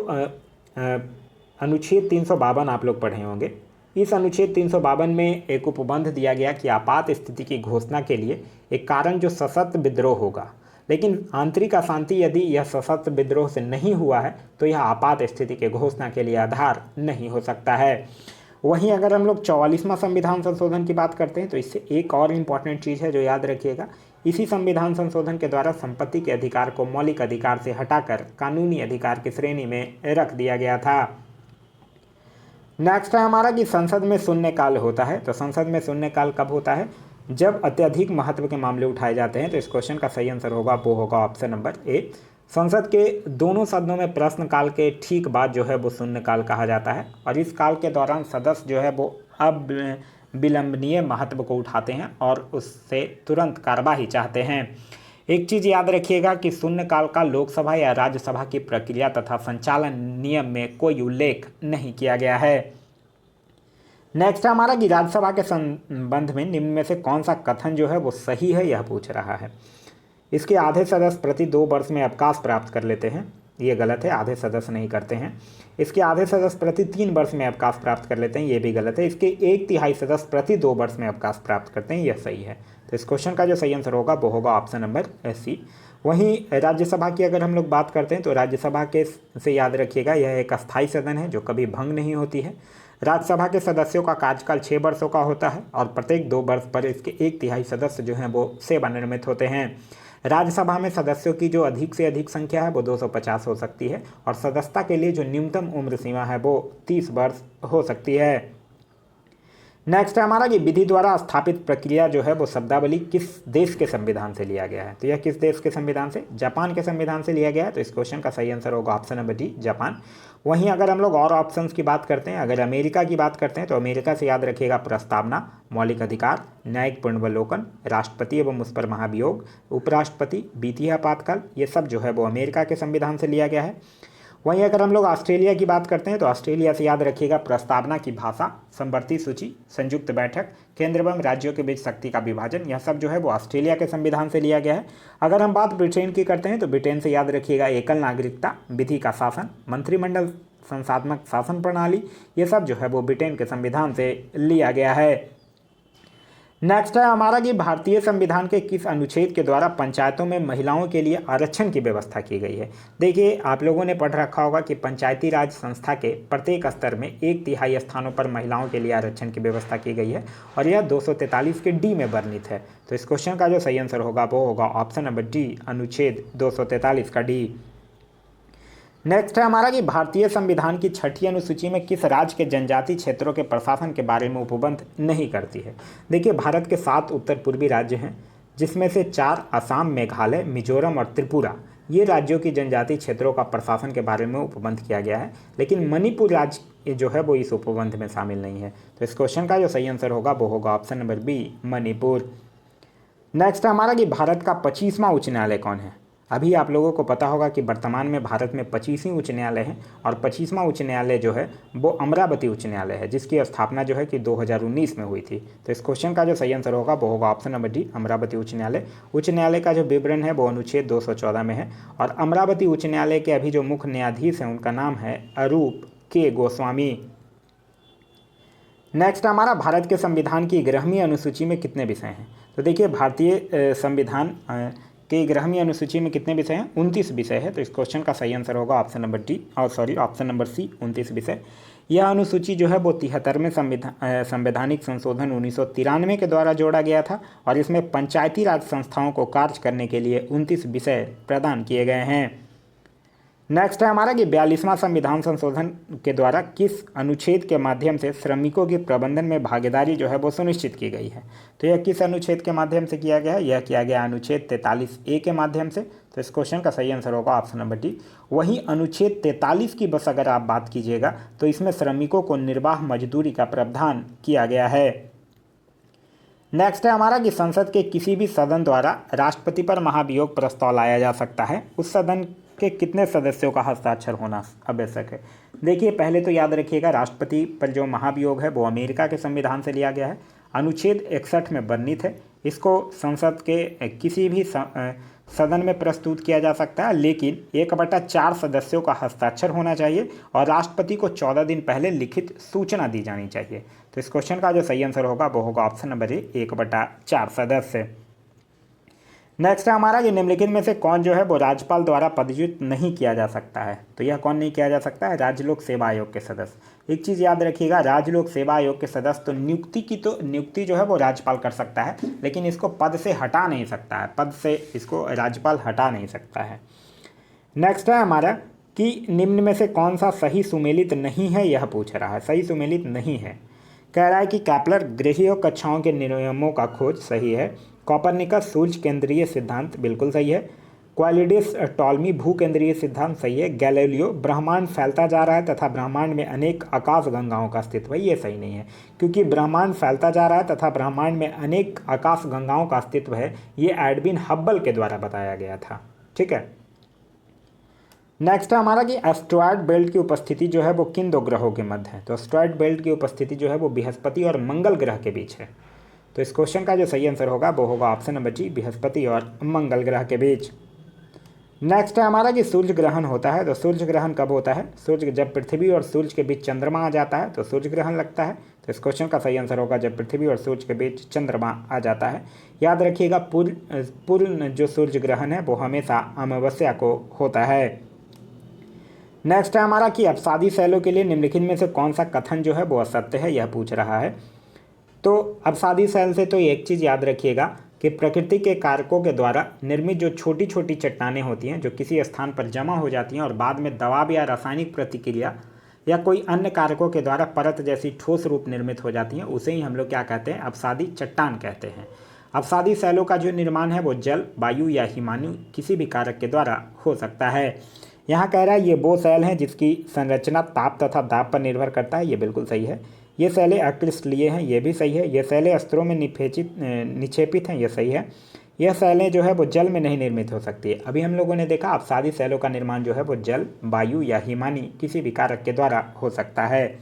A: अनुच्छेद 352 आप लोग पढ़े होंगे, इस अनुच्छेद 352 में एक उपबंध दिया गया कि आपात स्थिति की घोषणा के लिए एक कारण जो सशस्त्र विद्रोह होगा, लेकिन आंतरिक अशांति यदि यह सशस्त्र विद्रोह से नहीं हुआ है तो यह आपात स्थिति के घोषणा के लिए आधार नहीं हो सकता है। वहीं अगर हम लोग 44वां संविधान संशोधन की बात करते हैं तो इससे एक और इम्पॉर्टेंट चीज़ है जो याद रखिएगा, इसी संविधान संशोधन के द्वारा संपत्ति के अधिकार को मौलिक अधिकार से हटाकर कानूनी अधिकार की श्रेणी में रख दिया गया था। नेक्स्ट है हमारा कि संसद में शून्यकाल होता है। तो संसद में शून्यकाल कब होता है? जब अत्यधिक महत्व के मामले उठाए जाते हैं। तो इस क्वेश्चन का सही आंसर होगा वो होगा ऑप्शन नंबर ए, संसद के दोनों सदनों में प्रश्नकाल के ठीक बाद जो है वो शून्यकाल कहा जाता है और इस काल के दौरान सदस्य जो है वो अब विलंबनीय महत्व को उठाते हैं और उससे तुरंत कार्यवाही चाहते हैं। एक चीज़ याद रखिएगा कि शून्यकाल का लोकसभा या राज्यसभा की प्रक्रिया तथा संचालन नियम में कोई उल्लेख नहीं किया गया है। नेक्स्ट हमारा कि राज्यसभा के संबंध में निम्न में से कौन सा कथन जो है वो सही है, यह पूछ रहा है। इसके आधे सदस्य प्रति 2 वर्ष में अवकाश प्राप्त कर लेते हैं, ये गलत है, आधे सदस्य नहीं करते हैं। इसके आधे सदस्य प्रति 3 वर्ष में अवकाश प्राप्त कर लेते हैं, ये भी गलत है। इसके 1/3 सदस्य प्रति 2 वर्ष में अवकाश प्राप्त करते हैं, यह सही है। तो इस क्वेश्चन का जो सही आंसर होगा वो होगा ऑप्शन नंबर सी। वहीं राज्यसभा की अगर हम लोग बात करते हैं तो राज्यसभा के से याद रखिएगा यह एक अस्थायी सदन है जो कभी भंग नहीं होती है। राज्यसभा के सदस्यों का कार्यकाल 6 वर्षों का होता है और प्रत्येक 2 वर्ष पर इसके 1/3 सदस्य जो हैं वो सेवानिवृत्त होते हैं। राज्यसभा में सदस्यों की जो अधिक से अधिक संख्या है वो 250 हो सकती है और सदस्यता के लिए जो न्यूनतम उम्र सीमा है वो 30 वर्ष हो सकती है। नेक्स्ट है हमारा कि विधि द्वारा स्थापित प्रक्रिया जो है वो शब्दावली किस देश के संविधान से लिया गया है? तो यह किस देश के संविधान से? जापान के संविधान से लिया गया है। तो इस क्वेश्चन का सही आंसर होगा ऑप्शन नंबर डी, जापान। वहीं अगर हम लोग और ऑप्शंस की बात करते हैं, अगर अमेरिका की बात करते हैं तो अमेरिका से याद रखिएगा प्रस्तावना, मौलिक अधिकार, न्यायिक पुनर्वलोकन, राष्ट्रपति एवं उस पर महाभियोग, उपराष्ट्रपति, वित्तीय आपातकाल, ये सब जो है वो अमेरिका के संविधान से लिया गया है। वहीं अगर हम लोग ऑस्ट्रेलिया की बात करते हैं तो ऑस्ट्रेलिया से याद रखिएगा प्रस्तावना की भाषा, समवर्ती सूची, संयुक्त बैठक, केंद्र एवं राज्यों के बीच शक्ति का विभाजन, यह सब जो है वो ऑस्ट्रेलिया के संविधान से लिया गया है। अगर हम बात ब्रिटेन की करते हैं तो ब्रिटेन से याद रखिएगा एकल नागरिकता, विधि का शासन, मंत्रिमंडल संस्थात्मक शासन प्रणाली, ये सब जो है वो ब्रिटेन के संविधान से लिया गया है। नेक्स्ट है हमारा कि भारतीय संविधान के किस अनुच्छेद के द्वारा पंचायतों में महिलाओं के लिए आरक्षण की व्यवस्था की गई है? देखिए आप लोगों ने पढ़ रखा होगा कि पंचायती राज संस्था के प्रत्येक स्तर में 1/3 स्थानों पर महिलाओं के लिए आरक्षण की व्यवस्था की गई है और यह 243 के डी में वर्णित है। तो इस क्वेश्चन का जो सही आंसर होगा वो होगा ऑप्शन नंबर डी, अनुच्छेद 243 का डी। नेक्स्ट है हमारा कि भारतीय संविधान की 6ठी अनुसूची में किस राज्य के जनजातीय क्षेत्रों के प्रशासन के बारे में उपबंध नहीं करती है? देखिए भारत के 7 उत्तर पूर्वी राज्य हैं जिसमें से 4 असम, मेघालय, मिजोरम और त्रिपुरा, ये राज्यों की जनजातीय क्षेत्रों का प्रशासन के बारे में उपबंध किया गया है, लेकिन मणिपुर राज्य जो है वो इस उपबंध में शामिल नहीं है। तो इस क्वेश्चन का जो सही आंसर होगा वो होगा option number B, Manipur. Next हमारा कि भारत का 25वां उच्च न्यायालय कौन है? अभी आप लोगों को पता होगा कि वर्तमान में भारत में 25वीं उच्च न्यायालय है और 25वां उच्च न्यायालय जो है वो अमरावती उच्च न्यायालय है जिसकी स्थापना जो है कि 2019 में हुई थी। तो इस क्वेश्चन का जो सही आंसर होगा वो होगा ऑप्शन नंबर डी, अमरावती उच्च न्यायालय। उच्च न्यायालय का जो विवरण है वो अनुच्छेद 214 में है और अमरावती उच्च न्यायालय के अभी जो मुख्य न्यायाधीश हैं उनका नाम है अरूप के गोस्वामी। नेक्स्ट हमारा भारत के संविधान की 11वीं अनुसूची में कितने विषय हैं? तो देखिए भारतीय संविधान के 11वीं अनुसूची में कितने विषय हैं? 29 विषय है। तो इस क्वेश्चन का सही आंसर होगा ऑप्शन नंबर डी, और ऑप्शन नंबर सी, 29 विषय। यह अनुसूची जो है वो 73वें संवैधानिक संशोधन 1993 के द्वारा जोड़ा गया था और इसमें पंचायती राज संस्थाओं को कार्य करने के लिए 29 विषय प्रदान किए गए हैं। नेक्स्ट है हमारा कि 42वां संविधान संशोधन के द्वारा किस अनुच्छेद के माध्यम से श्रमिकों की प्रबंधन में भागीदारी जो है वो सुनिश्चित की गई है। तो यह किस अनुच्छेद के माध्यम से किया गया है, यह किया गया अनुच्छेद 43A के माध्यम से। तो इस क्वेश्चन का सही आंसर होगा ऑप्शन नंबर डी। वहीं अनुच्छेद 43 की बस अगर आप बात कीजिएगा तो इसमें श्रमिकों को निर्वाह मजदूरी का प्रावधान किया गया है। नेक्स्ट है हमारा कि संसद के किसी भी सदन द्वारा राष्ट्रपति पर महाभियोग प्रस्ताव लाया जा सकता है, उस सदन के कितने सदस्यों का हस्ताक्षर होना आवश्यक है। देखिए पहले तो याद रखिएगा राष्ट्रपति पर जो महाभियोग है वो अमेरिका के संविधान से लिया गया है, अनुच्छेद 61 में वर्णित है। इसको संसद के किसी भी सदन में प्रस्तुत किया जा सकता है, लेकिन 1/4 सदस्यों का हस्ताक्षर होना चाहिए और राष्ट्रपति को 14 दिन पहले लिखित सूचना दी जानी चाहिए। तो इस क्वेश्चन का जो सही आंसर होगा वो होगा ऑप्शन नंबर ए, 1/4 सदस्य। नेक्स्ट है हमारा कि निम्नलिखित में से कौन जो है वो राज्यपाल द्वारा पदच्युत नहीं किया जा सकता है। तो यह कौन नहीं किया जा सकता है, राज्य लोक सेवा आयोग के सदस्य। एक चीज़ याद रखिएगा, राज्य लोक सेवा आयोग के सदस्य तो नियुक्ति जो है वो राज्यपाल कर सकता है, लेकिन इसको पद से हटा नहीं सकता है, पद से इसको राज्यपाल हटा नहीं सकता है। नेक्स्ट है हमारा कि निम्न में से कौन सा सही सुमेलित नहीं है, यह पूछ रहा है। सही सुमेलित नहीं है, कह रहा है कि कैप्लर ग्रहीय कक्षाओं के नियमों का खोज, सही है। कॉपरनिकस सूर्य केंद्रीय सिद्धांत, बिल्कुल सही है। क्वालिडिस टॉलमी भू केंद्रीय सिद्धांत, सही है। गैलीलियो ब्रह्मांड फैलता जा रहा है तथा ब्रह्मांड में अनेक आकाश गंगाओं का अस्तित्व है, ये सही नहीं है, क्योंकि ब्रह्मांड फैलता जा रहा है तथा ब्रह्मांड में अनेक आकाश गंगाओं का अस्तित्व है, ये एडविन हब्बल के द्वारा बताया गया था। ठीक है। नेक्स्ट है हमारा कि एस्ट्रॉयड बेल्ट की उपस्थिति जो है वो किन दो ग्रहों के मध्य है। तो एस्ट्रॉयड बेल्ट की उपस्थिति जो है वो बृहस्पति और मंगल ग्रह के बीच है। तो इस क्वेश्चन का जो सही आंसर होगा वो होगा ऑप्शन नंबर जी, बृहस्पति और मंगल ग्रह के बीच। नेक्स्ट है हमारा कि सूर्य ग्रहण होता है। तो सूर्य ग्रहण कब होता है, सूर्य जब पृथ्वी और सूर्य के बीच चंद्रमा आ जाता है तो सूर्य ग्रहण लगता है। तो इस क्वेश्चन का सही आंसर होगा जब पृथ्वी और सूर्य के बीच चंद्रमा आ जाता है। याद रखिएगा पूर्ण जो सूर्य ग्रहण है वो हमेशा अमावस्या को होता है। नेक्स्ट है हमारा कि अवसादी सेलों के लिए निम्नलिखित में से कौन सा कथन जो है वो असत्य है, यह पूछ रहा है। तो अवसादी सेल से तो एक चीज़ याद रखिएगा कि प्रकृति के कारकों के द्वारा निर्मित जो छोटी छोटी चट्टानें होती हैं जो किसी स्थान पर जमा हो जाती हैं और बाद में दबाव या रासायनिक प्रतिक्रिया या कोई अन्य कारकों के द्वारा परत जैसी ठोस रूप निर्मित हो जाती हैं, उसे ही हम लोग क्या कहते हैं, अवसादी चट्टान कहते हैं। अवसादी सेलों का जो निर्माण है वो जल, वायु या हिमानी किसी भी कारक के द्वारा हो सकता है। यहाँ कह रहा है ये वो सेल हैं जिसकी संरचना ताप तथा दाब पर निर्भर करता है, ये बिल्कुल सही है। ये सेलें अक्रिस्टलीय हैं, ये भी सही है। ये सेलें अस्त्रों में निक्षेपित हैं, ये सही है। यह सेलें जो है वो जल में नहीं निर्मित हो सकती है। अभी हम लोगों ने देखा अवसादी सेलों का निर्माण जो है वो जल, वायु या हिमानी किसी भी कारक के द्वारा हो सकता है।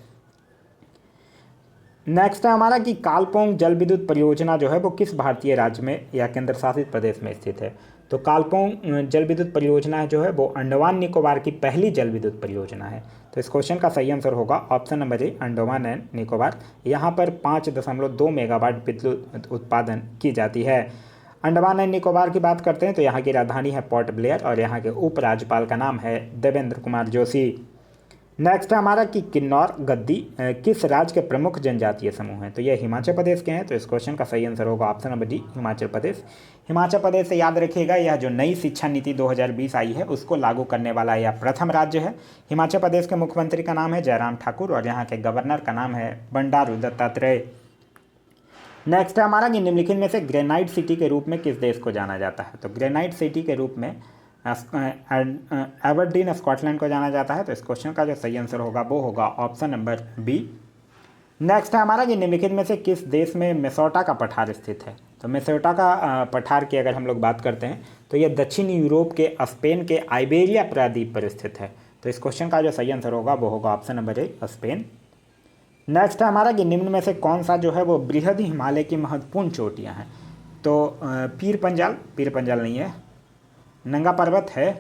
A: नेक्स्ट है हमारा कि कालपोंग जल विद्युत परियोजना जो है वो किस भारतीय राज्य में या केंद्र शासित प्रदेश में स्थित है। तो कालपोंग जल विद्युत परियोजना जो है वो अंडमान निकोबार की पहली जल विद्युत परियोजना है। तो इस क्वेश्चन का सही आंसर होगा option number A, Andaman and Nicobar. यहाँ पर 5.2 मेगावाट विद्युत उत्पादन की जाती है। अंडमान एंड निकोबार की बात करते हैं तो यहाँ की राजधानी है पोर्ट ब्लेयर और यहाँ के उपराज्यपाल का नाम है देवेंद्र कुमार जोशी। नेक्स्ट है हमारा कि किन्नौर गद्दी किस राज्य के प्रमुख जनजातीय समूह हैं। तो ये हिमाचल प्रदेश के हैं। तो इस क्वेश्चन का सही आंसर होगा option number D, Himachal Pradesh. Himachal Pradesh से याद रखिएगा यह जो नई शिक्षा नीति 2020 आई है उसको लागू करने वाला यह प्रथम राज्य है। हिमाचल प्रदेश के मुख्यमंत्री का नाम है जयराम ठाकुर और यहाँ के गवर्नर का नाम है बंडारू दत्तात्रेय। नेक्स्ट है हमारा कि निम्नलिखित में से ग्रेनाइट सिटी के रूप में किस देश को जाना जाता है। तो ग्रेनाइट सिटी के रूप में एबरडीन स्कॉटलैंड को जाना जाता है। तो इस क्वेश्चन का जो सही आंसर होगा वो होगा ऑप्शन नंबर बी। नेक्स्ट है हमारा कि निम्नलिखित में से किस देश में मिनेसोटा का पठार स्थित है। तो मिनेसोटा का पठार की अगर हम लोग बात करते हैं तो यह दक्षिणी यूरोप के स्पेन के आइबेरिया प्रायद्वीप पर स्थित है। तो इस क्वेश्चन का जो सही आंसर होगा वो होगा option number A, Spain. Next है हमारा कि निम्न में से कौन सा जो है वो बृहद हिमालय की महत्वपूर्ण चोटियाँ हैं। तो पीर पंजाल नहीं है, नंगा पर्वत है,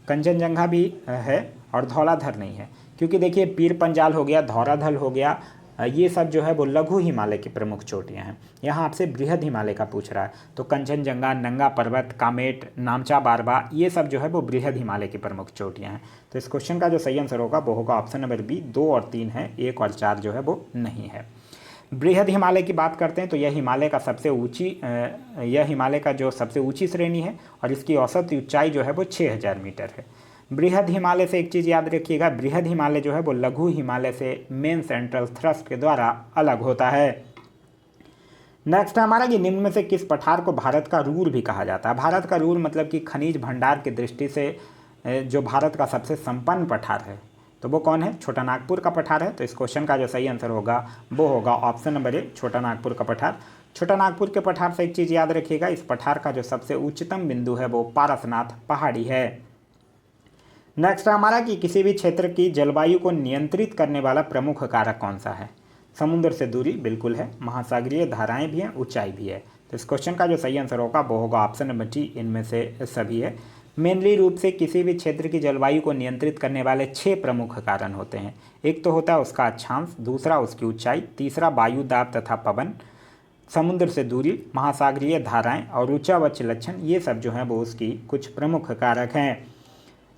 A: कंचनजंगा भी है और धौलाधर नहीं है। क्योंकि देखिए पीर पंजाल हो गया, धौलाधर हो गया, ये सब जो है वो लघु हिमालय की प्रमुख चोटियाँ हैं। यहाँ आपसे बृहद हिमालय का पूछ रहा है, तो कंचनजंगा, नंगा पर्वत, कामेट, नामचा बारबा, ये सब जो है वो बृहद हिमालय की प्रमुख चोटियाँ हैं। तो इस क्वेश्चन का जो सही आंसर होगा वो होगा ऑप्शन नंबर बी। 2 और 3 है, 1 और 4 जो है वो नहीं है। बृहद हिमालय की बात करते हैं तो यह हिमालय का जो सबसे ऊंची श्रेणी है और इसकी औसत ऊंचाई जो है वो 6000 मीटर है। बृहद हिमालय से एक चीज़ याद रखिएगा, बृहद हिमालय जो है वो लघु हिमालय से मेन सेंट्रल थ्रस्ट के द्वारा अलग होता है। नेक्स्ट हमारा कि निम्न में से किस पठार को भारत का रूर भी कहा जाता है। भारत का रूर मतलब कि खनिज भंडार की दृष्टि से जो भारत का सबसे संपन्न पठार है, तो वो कौन है? छोटा नागपुर का पठार है। तो इस क्वेश्चन का जो सही आंसर होगा वो होगा ऑप्शन नंबर ए, छोटा नागपुर का पठार। छोटा नागपुर के पठार से एक चीज़ याद रखिएगा, इस पठार का जो सबसे उच्चतम बिंदु है वो पारसनाथ पहाड़ी है। नेक्स्ट हमारा कि किसी भी क्षेत्र की जलवायु को नियंत्रित करने वाला प्रमुख कारक कौन सा है? समुद्र से दूरी बिल्कुल है, महासागरीय धाराएं भी हैं, ऊंचाई भी है। तो इस क्वेश्चन का जो सही आंसर होगा वो होगा ऑप्शन नंबर डी, इनमें से सभी है। मेनली रूप से किसी भी क्षेत्र की जलवायु को नियंत्रित करने वाले 6 प्रमुख कारण होते हैं। एक तो होता है उसका अक्षांश, दूसरा उसकी ऊंचाई, तीसरा वायु दाब तथा पवन, समुद्र से दूरी, महासागरीय धाराएं और ऊंचावच लक्षण, ये सब जो हैं वो उसकी कुछ प्रमुख कारक हैं।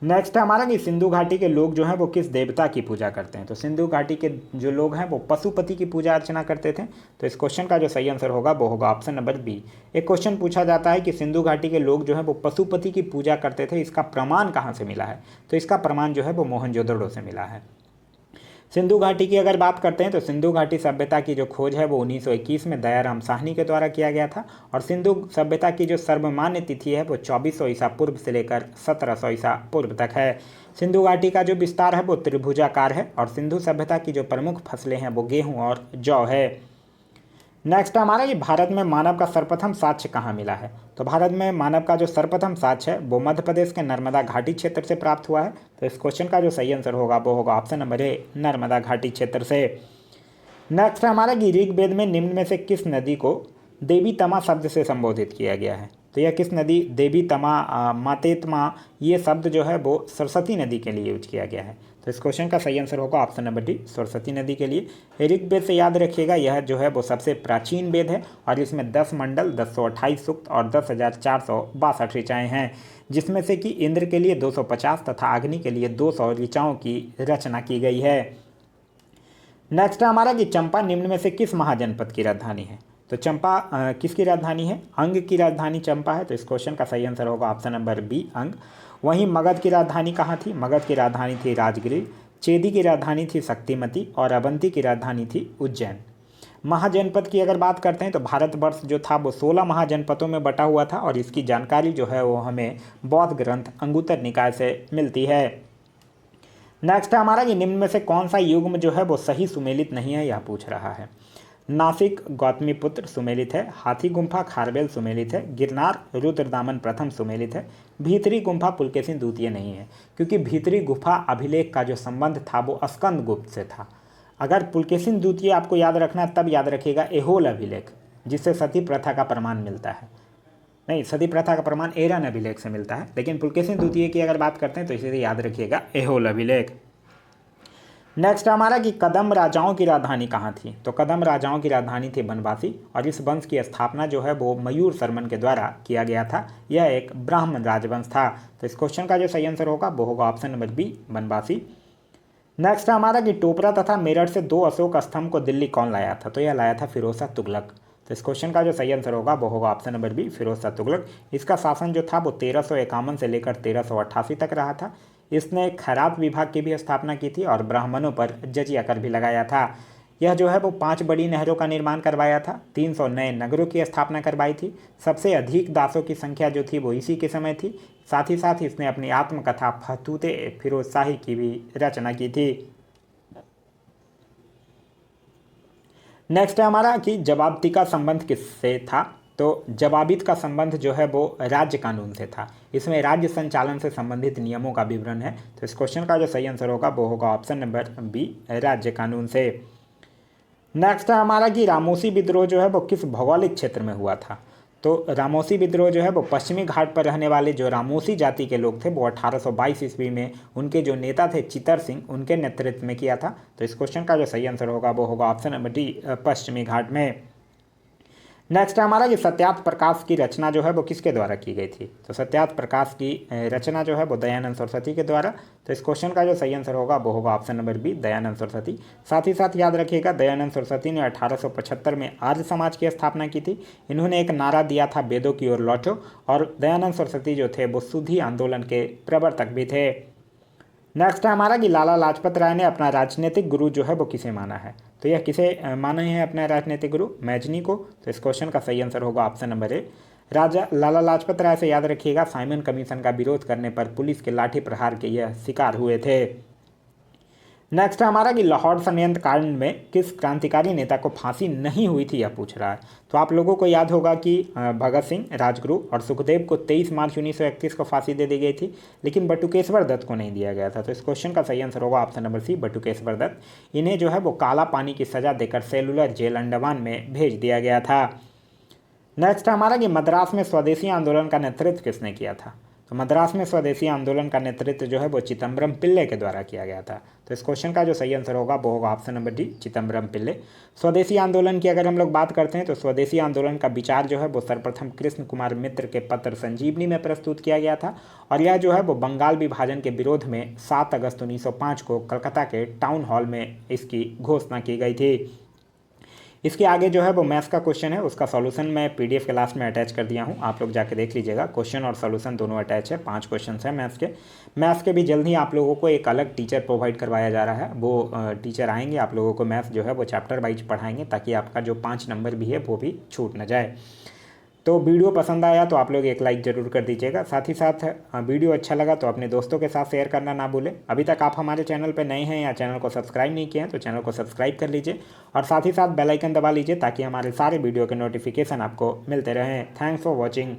A: नेक्स्ट हमारा कि सिंधु घाटी के लोग जो हैं वो किस देवता की पूजा करते हैं? तो सिंधु घाटी के जो लोग हैं वो पशुपति की पूजा अर्चना करते थे। तो इस क्वेश्चन का जो सही आंसर होगा वो होगा ऑप्शन नंबर बी। एक क्वेश्चन पूछा जाता है कि सिंधु घाटी के लोग जो हैं वो पशुपति की पूजा करते थे, इसका प्रमाण कहाँ से मिला है? तो इसका प्रमाण जो है वो मोहनजोदड़ो से मिला है। सिंधु घाटी की अगर बात करते हैं तो सिंधु घाटी सभ्यता की जो खोज है वो 1921 में दयाराम साहनी के द्वारा किया गया था और सिंधु सभ्यता की जो सर्वमान्य तिथि है वो 2400 ईसा पूर्व से लेकर 1700 ईसा पूर्व तक है। सिंधु घाटी का जो विस्तार है वो त्रिभुजाकार है और सिंधु सभ्यता की जो प्रमुख फसलें हैं वो गेहूँ और जौ है। नेक्स्ट हमारा ये भारत में मानव का सर्वप्रथम साक्ष्य कहाँ मिला है? तो भारत में मानव का जो सर्वप्रथम साक्ष्य है वो मध्य प्रदेश के नर्मदा घाटी क्षेत्र से प्राप्त हुआ है। तो इस क्वेश्चन का जो सही आंसर होगा वो होगा ऑप्शन नंबर ए, नर्मदा घाटी क्षेत्र से। नेक्स्ट हमारा कि ऋग्वेद में निम्न में से किस नदी को देवी तमा शब्द से संबोधित किया गया है? तो यह किस नदी? देवी तमा, मातेत्मा, ये शब्द जो है वो सरस्वती नदी के लिए यूज किया गया है। तो इस क्वेश्चन का सही आंसर होगा ऑप्शन नंबर डी, सरस्वती नदी के लिए। ऋग्वेद से याद रखिएगा यह जो है वो सबसे प्राचीन वेद है और इसमें 10 मंडल, 1028 सूक्त और 10,462 ऋचाएँ हैं, जिसमें से कि इंद्र के लिए 250 तथा अग्नि के लिए 200 ऋचाओं की रचना की गई है। नेक्स्ट हमारा कि चंपा निम्न में से किस महाजनपद की राजधानी है? तो चंपा किसकी राजधानी है? अंग की राजधानी चंपा है। तो इस क्वेश्चन का सही आंसर होगा ऑप्शन नंबर बी, अंग। वहीं मगध की राजधानी कहाँ थी? मगध की राजधानी थी राजगिर, चेदी की राजधानी थी शक्तिमती और अवंती की राजधानी थी उज्जैन। महाजनपद की अगर बात करते हैं तो भारतवर्ष जो था वो 16 महाजनपदों में बटा हुआ था और इसकी जानकारी जो है वो हमें बौद्ध ग्रंथ अंगुत्तर निकाय से मिलती है। नेक्स्ट हमारा ये निम्न में से कौन सा युग्म जो है वो सही सुमेलित नहीं है, यह पूछ रहा है। नासिक गौतमीपुत्र सुमेलित है, हाथी गुम्फा खारवेल सुमेलित है, गिरनार रुद्रदामन प्रथम सुमेलित है, भीतरी गुम्फा पुलकेशिन द्वितीय नहीं है, क्योंकि भीतरी गुफा अभिलेख का जो संबंध था वो स्कंद गुप्त से था। अगर पुलकेशिन द्वितीय आपको याद रखना तब याद रखिएगा एहोल अभिलेख, जिससे सती प्रथा का प्रमाण मिलता है। नहीं, सती प्रथा का प्रमाण एरन अभिलेख से मिलता है, लेकिन पुलकेशिन द्वितीय की अगर बात करते हैं तो इसे याद रखिएगा एहोल अभिलेख। नेक्स्ट हमारा कि कदम राजाओं की राजधानी कहाँ थी? तो कदम राजाओं की राजधानी थी बनवासी और इस वंश की स्थापना जो है वो मयूर शर्मन के द्वारा किया गया था। यह एक ब्राह्मण राजवंश था। तो इस क्वेश्चन का जो सही आंसर होगा वो होगा ऑप्शन नंबर बी, बनवासी। नेक्स्ट हमारा कि टोपरा तथा मेरठ से 2 अशोक स्तंभ को दिल्ली कौन लाया था? तो यह लाया था फिरोज शाह तुगलक। तो इस क्वेश्चन का जो सही आंसर होगा वो होगा option number B, Firoz Shah Tughlaq. इसका शासन जो था वो 1351 से लेकर 1388 तक रहा था। इसने खैरात विभाग की भी स्थापना की थी और ब्राह्मणों पर जजिया कर भी लगाया था। यह जो है वो 5 बड़ी नहरों का निर्माण करवाया था, 300 नए नगरों की स्थापना करवाई थी। सबसे अधिक दासों की संख्या जो थी वो इसी के समय थी। साथ ही साथ इसने अपनी आत्मकथा फतूते फिरोज शाही की भी रचना की थी। नेक्स्ट है हमारा कि जवाबती का संबंध किससे था? तो जवाबित का संबंध जो है वो राज्य कानून से था। इसमें राज्य संचालन से संबंधित नियमों का विवरण है। तो इस क्वेश्चन का जो सही आंसर होगा वो होगा ऑप्शन नंबर बी, राज्य कानून से। नेक्स्ट है हमारा कि रामोसी विद्रोह जो है वो किस भौगोलिक क्षेत्र में हुआ था? तो रामोसी विद्रोह जो है वो पश्चिमी घाट पर रहने वाले जो रामोसी जाति के लोग थे वो 1822 ईस्वी में उनके जो नेता थे चितर सिंह, उनके नेतृत्व में किया था। तो इस क्वेश्चन का जो सही आंसर होगा वो होगा ऑप्शन नंबर डी, पश्चिमी घाट में। नेक्स्ट है हमारा कि सत्यार्थ प्रकाश की रचना जो है वो किसके द्वारा की गई थी। तो सत्यार्थ प्रकाश की रचना जो है वो दयानंद सरस्वती के द्वारा। तो इस क्वेश्चन का जो सही आंसर होगा वो होगा option number B, Dayanand Saraswati. साथ ही साथ याद रखिएगा दयानंद सरस्वती ने 1875 में आर्य समाज की स्थापना की थी। इन्होंने एक नारा दिया था वेदों की ओर लौटो, और दयानंद सरस्वती जो थे वो शुद्धि आंदोलन के प्रवर्तक भी थे। नेक्स्ट है हमारा कि लाला लाजपत राय ने अपना राजनीतिक गुरु जो है वो किसे माना है। तो यह किसे माने हैं अपना राजनीतिक गुरु, मैजनी को। तो इस क्वेश्चन का सही आंसर होगा ऑप्शन नंबर ए, राजा लाला लाजपत राय से याद रखिएगा साइमन कमीशन का विरोध करने पर पुलिस के लाठी प्रहार के यह शिकार हुए थे। नेक्स्ट है हमारा कि लाहौर षड्यंत्र कांड में किस क्रांतिकारी नेता को फांसी नहीं हुई थी, यह पूछ रहा है। तो आप लोगों को याद होगा कि भगत सिंह, राजगुरु और सुखदेव को 23 मार्च 1931 को फांसी दे दी गई थी, लेकिन बटुकेश्वर दत्त को नहीं दिया गया था। तो इस क्वेश्चन का सही आंसर होगा option number C, Batukeshwar Dutt. इन्हें जो है वो काला पानी की सजा देकर सेलुलर जेल अंडमान में भेज दिया गया था। नेक्स्ट है हमारा कि मद्रास में स्वदेशी आंदोलन का नेतृत्व किसने किया था। तो मद्रास में स्वदेशी आंदोलन का नेतृत्व जो है वो चिदम्बरम पिल्ले के द्वारा किया गया था। तो इस क्वेश्चन का जो सही आंसर होगा वो होगा ऑप्शन नंबर डी, चिदम्बरम पिल्ले। स्वदेशी आंदोलन की अगर हम लोग बात करते हैं तो स्वदेशी आंदोलन का विचार जो है वो सर्वप्रथम कृष्ण कुमार मित्र के पत्र संजीवनी में प्रस्तुत किया गया था, और यह जो है वो बंगाल विभाजन के विरोध में 7 अगस्त 1905 को कलकत्ता के टाउन हॉल में इसकी घोषणा की गई थी। इसके आगे जो है वो मैथ्स का क्वेश्चन है, उसका सॉल्यूशन मैं पीडीएफ के लास्ट में अटैच कर दिया हूँ, आप लोग जाके देख लीजिएगा। क्वेश्चन और सॉल्यूशन दोनों अटैच है, 5 क्वेश्चन हैं मैथ्स के भी जल्द ही आप लोगों को एक अलग टीचर प्रोवाइड करवाया जा रहा है। वो टीचर आएंगे, आप लोगों को मैथ्स जो है वो चैप्टर वाइज पढ़ाएंगे, ताकि आपका जो 5 नंबर भी है वो भी छूट न जाए। तो वीडियो पसंद आया तो आप लोग एक लाइक ज़रूर कर दीजिएगा। साथ ही साथ वीडियो अच्छा लगा तो अपने दोस्तों के साथ शेयर करना ना भूलें। अभी तक आप हमारे चैनल पर नए हैं या चैनल को सब्सक्राइब नहीं किए हैं तो चैनल को सब्सक्राइब कर लीजिए, और साथ ही साथ बेल आइकन दबा लीजिए ताकि हमारे सारे वीडियो के नोटिफिकेशन आपको मिलते रहें। Thanks for watching.